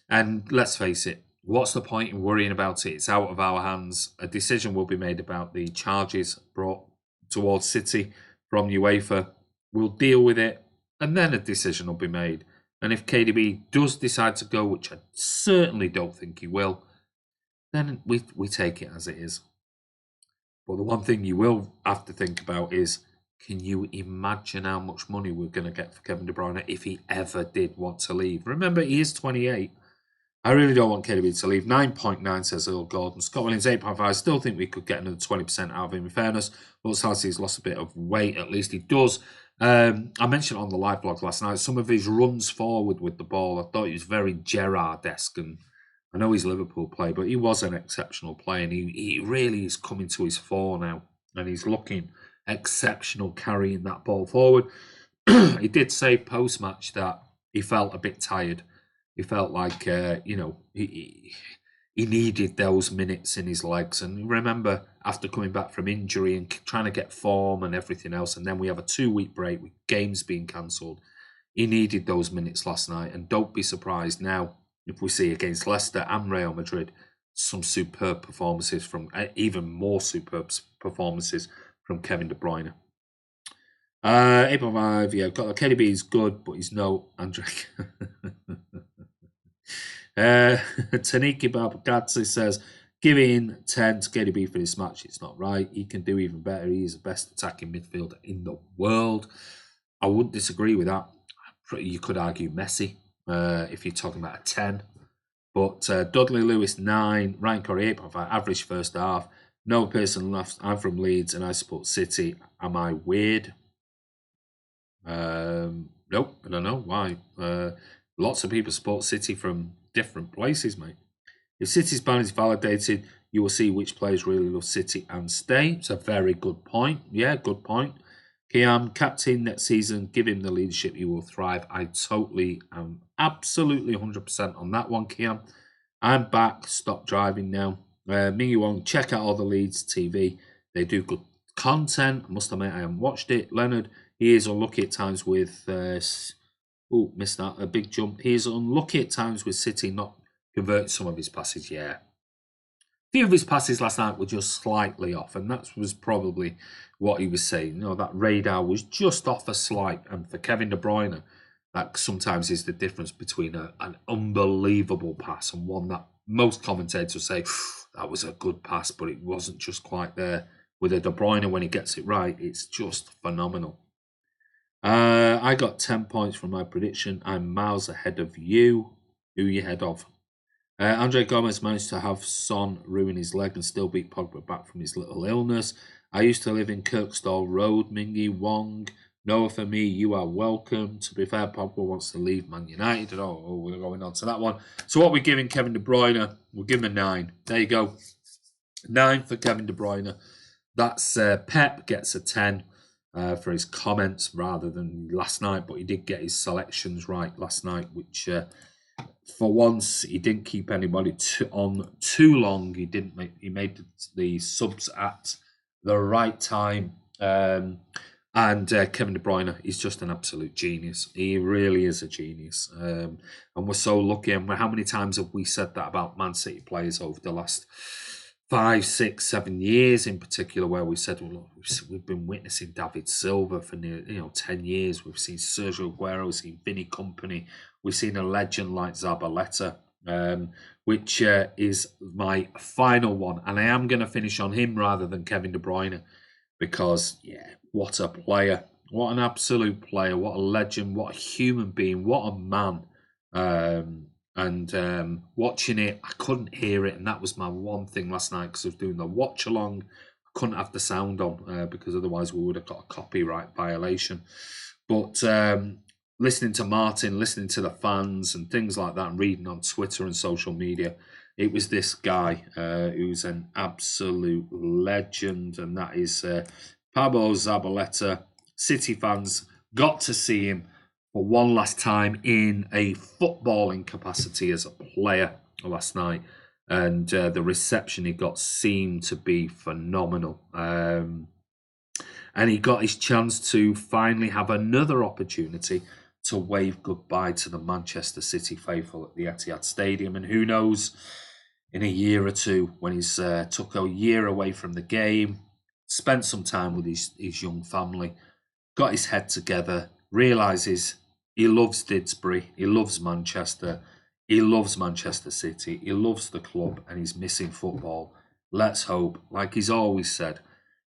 And let's face it, what's the point in worrying about it? It's out of our hands. A decision will be made about the charges brought towards City from UEFA. We'll deal with it, and then a decision will be made. And if KDB does decide to go, which I certainly don't think he will, then we take it as it is. But the one thing you will have to think about is, can you imagine how much money we're going to get for Kevin De Bruyne if he ever did want to leave? Remember, he is 28. I really don't want KDB to leave. 9.9 says Earl Gordon. Scott Williams 8.5. I still think we could get another 20% out of him. In fairness, looks like he's lost a bit of weight. At least he does. I mentioned on the live blog last night some of his runs forward with the ball. I thought he was very Gerrard-esque, and I know he's Liverpool player, but he was an exceptional player, and he really is coming to his fore now, and he's looking exceptional carrying that ball forward. He did say post-match that he felt a bit tired. He felt like, he needed those minutes in his legs. And remember, after coming back from injury and trying to get form and everything else, and then we have a 2-week break with games being cancelled, he needed those minutes last night. And don't be surprised now if we see against Leicester and Real Madrid some superb performances from, even more superb performances from Kevin De Bruyne. 8.5, yeah, KDB is good, but he's no Andrej. Taniki Babagazzi says, giving 10 to KDB for this match, it's not right. He can do even better. He is the best attacking midfielder in the world. I wouldn't disagree with that. You could argue Messi if you're talking about a 10. But Dudley Lewis, 9. Ryan Corey, 8.5. Average first half. No person left. I'm from Leeds and I support City. Am I weird? Nope, I don't know why. Lots of people support City from different places, mate. If City's ban is validated, you will see which players really love City and stay. It's a very good point. Yeah, good point. Kiam, captain next season, give him the leadership, he will thrive. I totally am absolutely 100% on that one, Kiam. I'm back, stop driving now. Mingy Wong, check out all the Leeds TV. They do good content. I must admit, I haven't watched it. Leonard, he is unlucky at times with... missed that. A big jump. He is unlucky at times with City not converting some of his passes. Yeah. A few of his passes last night were just slightly off, and that was probably what he was saying. You know, that radar was just off a slight. And for Kevin De Bruyne, that sometimes is the difference between an unbelievable pass and one that most commentators say, that was a good pass, but it wasn't just quite there. With a De Bruyne, when he gets it right, it's just phenomenal. I got 10 points from my prediction. I'm miles ahead of you. Who are you ahead of? Andre Gomez managed to have Son ruin his leg and still beat Pogba back from his little illness. I used to live in Kirkstall Road, Mingy Wong. Noah, for me, you are welcome. To be fair, Pogba wants to leave Man United. Oh, we're going on to that one. So what we're giving Kevin De Bruyne, we'll give him a 9. There you go. 9 for Kevin De Bruyne. That's Pep gets a 10 for his comments rather than last night, but he did get his selections right last night, which... for once, he didn't keep anybody on too long. He made the subs at the right time. And Kevin De Bruyne is just an absolute genius. He really is a genius. And we're so lucky. And how many times have we said that about Man City players over the last 5, 6, 7 years in particular, where we said, well, look, we've been witnessing David Silva for 10 years. We've seen Sergio Aguero, we've seen Vinny Kompany. We've seen a legend like Zabaleta, which is my final one. And I am going to finish on him rather than Kevin De Bruyne because, yeah, what a player. What an absolute player. What a legend. What a human being. What a man. Watching it, I couldn't hear it. And that was my one thing last night because I was doing the watch along. I couldn't have the sound on because otherwise we would have got a copyright violation. But... listening to Martin, listening to the fans and things like that, and reading on Twitter and social media, it was this guy who's an absolute legend, and that is Pablo Zabaleta. City fans got to see him for one last time in a footballing capacity as a player last night, and the reception he got seemed to be phenomenal. And he got his chance to finally have another opportunity to wave goodbye to the Manchester City faithful at the Etihad Stadium. And who knows, in a year or two, when he's took a year away from the game, spent some time with his young family, got his head together, realises he loves Didsbury, he loves Manchester, he loves Manchester City, he loves the club, and he's missing football. Let's hope, like he's always said,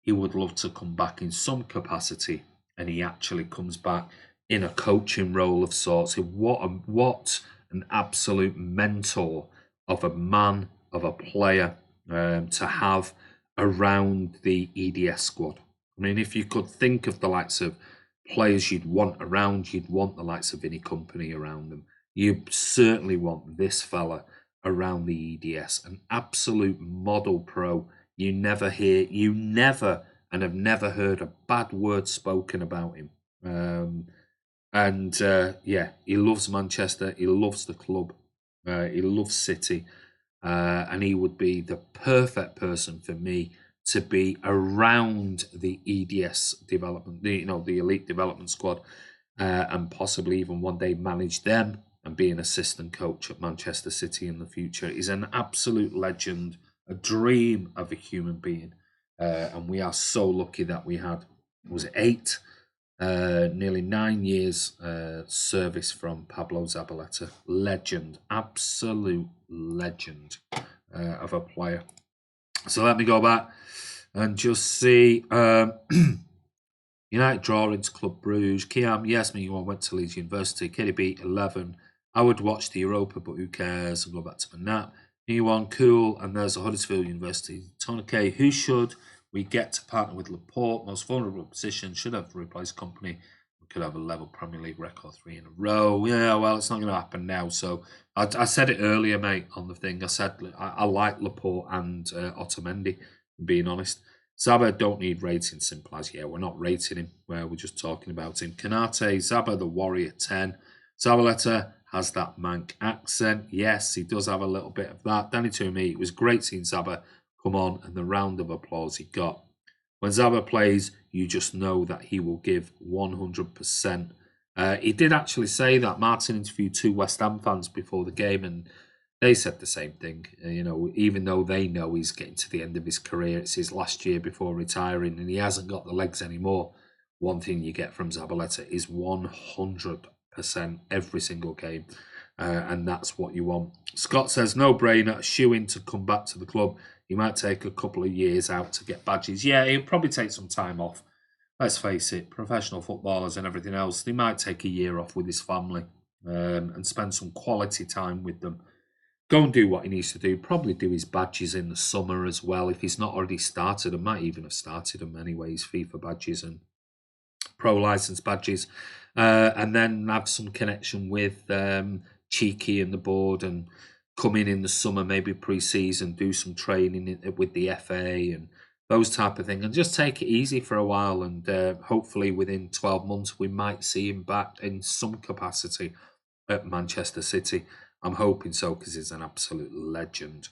he would love to come back in some capacity, and he actually comes back in a coaching role of sorts. What an absolute mentor of a man, of a player to have around the EDS squad. I mean, if you could think of the likes of players you'd want around, you'd want the likes of Vinny Kompany around them. You certainly want this fella around the EDS, an absolute model pro. You never and have never heard a bad word spoken about him. He loves Manchester. He loves the club. He loves City. And he would be the perfect person for me to be around the EDS development, the elite development squad, and possibly even one day manage them and be an assistant coach at Manchester City in the future. He's an absolute legend, a dream of a human being. And we are so lucky that we had, was it 8? Nearly 9 years service from Pablo Zabaleta. Legend, absolute legend of a player. So let me go back and just see. United draw into Club Brugge. Kiam, yes, me, you went to Leeds University. KDB 11. I would watch the Europa, but who cares? I'll go back to my nap. Me cool. And there's a Huddersfield University. Tony K, who should we get to partner with Laporte? Most vulnerable position, should have replaced company. We could have a level Premier League record 3 in a row. Yeah, well, it's not going to happen now. So I said it earlier, mate, on the thing. I said I like Laporte and Otamendi, being honest. Zaba don't need rating, simple as, yeah, we're not rating him. We're just talking about him. Kanate, Zaba the Warrior 10. Zabaleta has that Manc accent. Yes, he does have a little bit of that. Danny Toomey, it was great seeing Zaba come on and the round of applause he got. When Zaba plays, you just know that he will give 100%. He did actually say that. Martin interviewed 2 West Ham fans before the game, and they said the same thing. Even though they know he's getting to the end of his career, it's his last year before retiring, and he hasn't got the legs anymore. One thing you get from Zabaleta is 100% every single game, and that's what you want. Scott says, no brainer, shoe in to come back to the club. He might take a couple of years out to get badges. Yeah, he'll probably take some time off. Let's face it, professional footballers and everything else, they might take a year off with his family and spend some quality time with them. Go and do what he needs to do. Probably do his badges in the summer as well. If he's not already started them, might even have started them anyway, his FIFA badges and pro license badges, and then have some connection with Cheeky and the board and come in the summer, maybe pre-season, do some training with the FA and those type of things, and just take it easy for a while. And hopefully within 12 months, we might see him back in some capacity at Manchester City. I'm hoping so because he's an absolute legend.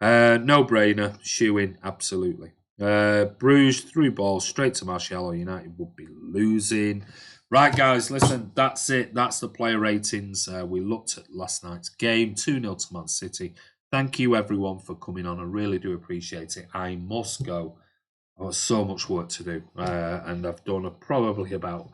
No brainer, shoe in, absolutely. Bruges through ball straight to Martial. United would be losing. Right, guys, listen, that's it. That's the player ratings. We looked at last night's game, 2-0 to Man City. Thank you, everyone, for coming on. I really do appreciate it. I must go. I've got so much work to do, and I've done probably about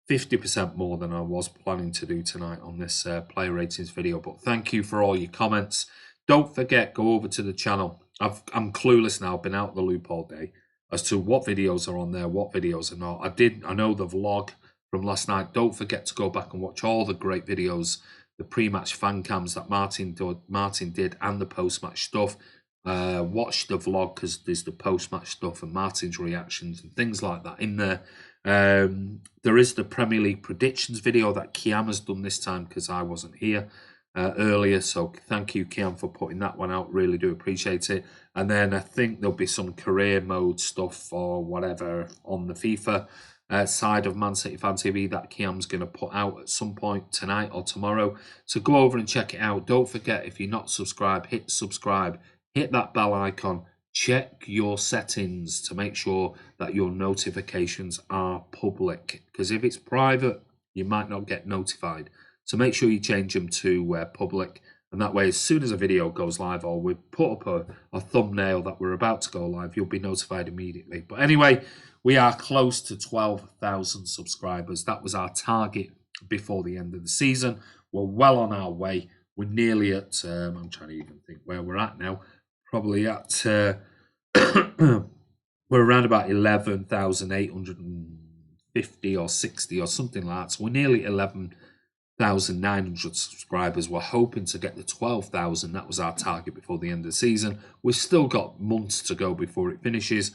50% more than I was planning to do tonight on this player ratings video. But thank you for all your comments. Don't forget, go over to the channel. I'm clueless now. I've been out the loop all day as to what videos are on there, what videos are not. I know the vlog from last night. Don't forget to go back and watch all the great videos, the pre-match fan cams that Martin did, and the post-match stuff. Watch the vlog because there's the post-match stuff and Martin's reactions and things like that in there. There is the Premier League predictions video that Kiam has done this time because I wasn't here earlier. So thank you, Kiam, for putting that one out. Really do appreciate it. And then I think there'll be some career mode stuff or whatever on the FIFA side of Man City Fan TV that Kiam's going to put out at some point tonight or tomorrow. So go over and check it out. Don't forget, if you're not subscribed, hit subscribe. Hit that bell icon. Check your settings to make sure that your notifications are public. Because if it's private, you might not get notified. So make sure you change them to public. And that way, as soon as a video goes live or we put up a thumbnail that we're about to go live, you'll be notified immediately. But anyway, we are close to 12,000 subscribers. That was our target before the end of the season. We're well on our way. We're nearly at, I'm trying to even think where we're at now. Probably at, we're around about 11,850 or 60 or something like that. So we're nearly 11,900 subscribers. We're hoping to get to 12,000. That was our target before the end of the season. We've still got months to go before it finishes.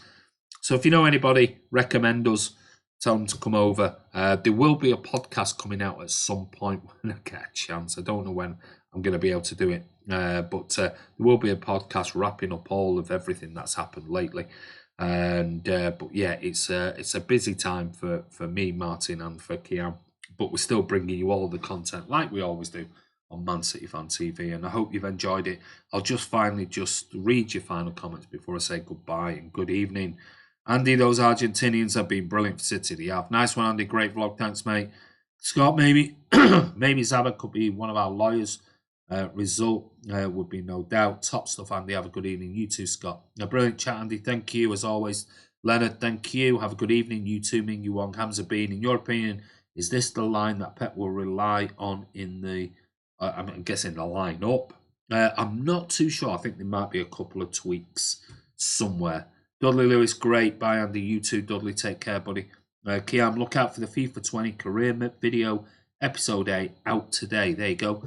So if you know anybody, recommend us. Tell them to come over. There will be a podcast coming out at some point when I get a chance. I don't know when I'm going to be able to do it. But there will be a podcast wrapping up all of everything that's happened lately. And but yeah, it's a busy time for me, Martin, and for Kiam. But we're still bringing you all the content like we always do on Man City Fan TV. And I hope you've enjoyed it. I'll just finally read your final comments before I say goodbye and good evening. Andy, those Argentinians have been brilliant for City. They have. Nice one, Andy. Great vlog. Thanks, mate. Scott, maybe Zaba could be one of our lawyers. Result would be no doubt. Top stuff, Andy. Have a good evening. You too, Scott. A brilliant chat, Andy. Thank you, as always. Leonard, thank you. Have a good evening. You too, Ming Yu Wong, Hamza Bean. In your opinion, is this the line that Pep will rely on in the, I'm guessing, the line-up? I'm not too sure. I think there might be a couple of tweaks somewhere. Dudley Lewis, great. Bye, Andy. You too, Dudley. Take care, buddy. Kiam, look out for the FIFA 20 career video, episode 8, out today. There you go.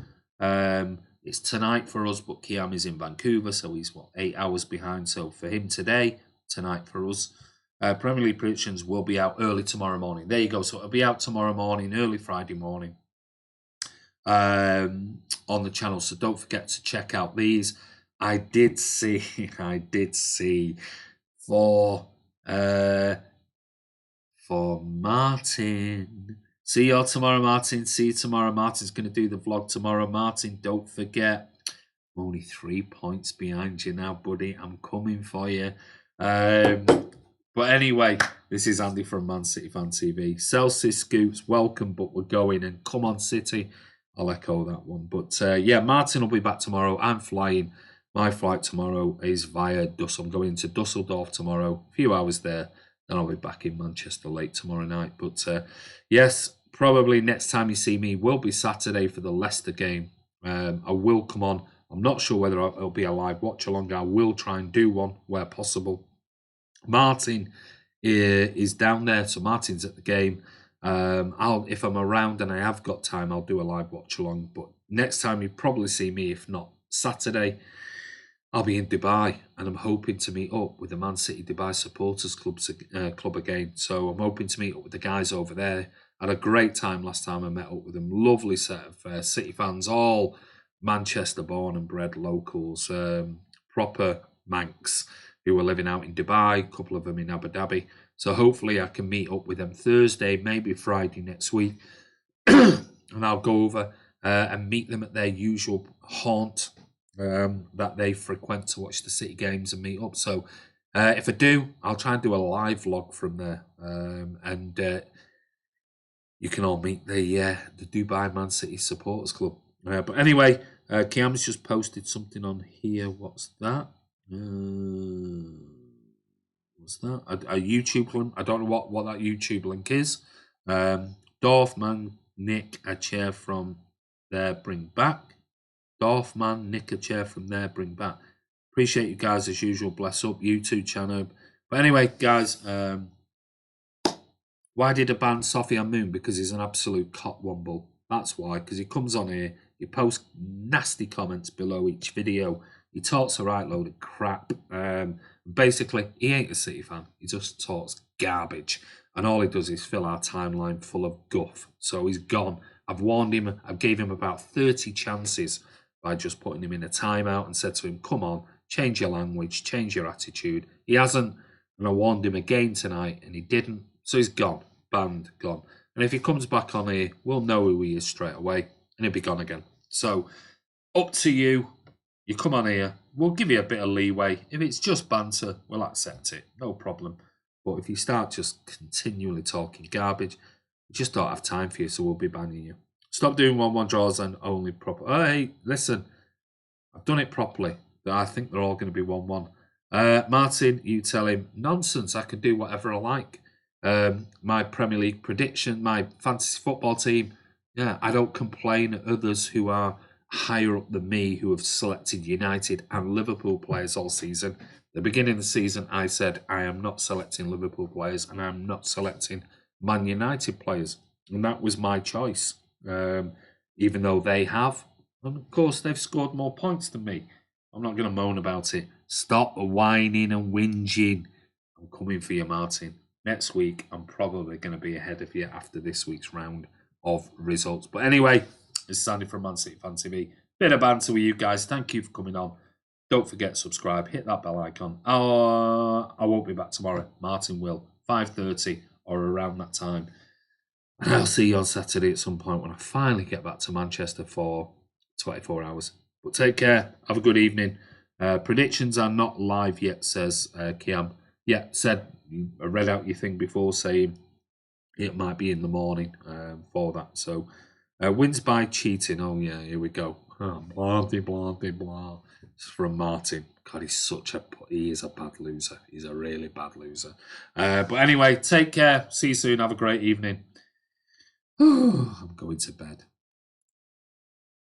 It's tonight for us, but Kiam is in Vancouver, so he's 8 hours behind. So for him today, tonight for us. Premier League predictions will be out early tomorrow morning. There you go. So it'll be out tomorrow morning, early Friday morning, on the channel. So don't forget to check out these. I did see for Martin. See you all tomorrow, Martin. See you tomorrow. Martin's going to do the vlog tomorrow. Martin, don't forget, I'm only 3 points behind you now, buddy. I'm coming for you. But anyway, this is Andy from Man City Fan TV. Celsius Scoops, welcome, but we're going. And come on, City. I'll echo that one. But yeah, Martin will be back tomorrow. I'm flying. My flight tomorrow is via I'm going to Dusseldorf tomorrow. A few hours there. Then I'll be back in Manchester late tomorrow night. But yes, probably next time you see me will be Saturday for the Leicester game. I will come on. I'm not sure whether it'll be a live watch along. I will try and do one where possible. Martin is down there, so Martin's at the game. If I'm around and I have got time, I'll do a live watch along. But next time you probably see me, if not Saturday, I'll be in Dubai, and I'm hoping to meet up with the Man City Dubai Supporters Club again. So I'm hoping to meet up with the guys over there. I had a great time last time I met up with them. Lovely set of City fans, all Manchester born and bred locals, proper Manx who were living out in Dubai, a couple of them in Abu Dhabi. So hopefully I can meet up with them Thursday, maybe Friday next week. And I'll go over and meet them at their usual haunt that they frequent to watch the City games and meet up. So if I do, I'll try and do a live vlog from there. And you can all meet the Dubai Man City Supporters Club. But anyway, Kiam's just posted something on here. What's that? What's that? A YouTube link. I don't know what that YouTube link is. Dorfman, Nick, a chair from there, bring back. Dorfman, Nick, a chair from there, bring back. Appreciate you guys as usual. Bless up, YouTube channel. But anyway, guys, why did I ban Sofian Moon? Because he's an absolute cotwomble. That's why, because he comes on here, he posts nasty comments below each video. He talks a right load of crap. Basically, he ain't a City fan. He just talks garbage. And all he does is fill our timeline full of guff. So he's gone. I've warned him. I gave him about 30 chances by just putting him in a timeout and said to him, come on, change your language, change your attitude. He hasn't. And I warned him again tonight, and he didn't. So he's gone. Banned, gone. And if he comes back on here, we'll know who he is straight away, and he'll be gone again. So, up to you. You come on here, we'll give you a bit of leeway. If it's just banter, we'll accept it. No problem. But if you start just continually talking garbage, we just don't have time for you, so we'll be banning you. Stop doing 1-1 draws and only proper. Oh, hey, listen, I've done it properly. I think they're all going to be 1-1. Martin, you tell him, nonsense, I can do whatever I like. My Premier League prediction, my fantasy football team, yeah, I don't complain at others who are higher up than me, who have selected United and Liverpool players all season. At the beginning of the season, I said I am not selecting Liverpool players and I'm not selecting Man United players. And that was my choice, even though they have. And of course, they've scored more points than me. I'm not going to moan about it. Stop whining and whinging. I'm coming for you, Martin. Next week, I'm probably going to be ahead of you after this week's round of results. But anyway, this is Andy from Man City Fan TV. Bit of banter with you guys. Thank you for coming on. Don't forget to subscribe. Hit that bell icon. I won't be back tomorrow. Martin will. 5:30 or around that time. And I'll see you on Saturday at some point when I finally get back to Manchester for 24 hours. But take care. Have a good evening. Predictions are not live yet, says Kiam. Yeah, I read out your thing before saying it might be in the morning for that. So, wins by cheating. Oh, yeah, here we go. Oh, blah, blah, blah, blah. It's from Martin. God, he is a bad loser. He's a really bad loser. But anyway, take care. See you soon. Have a great evening. I'm going to bed.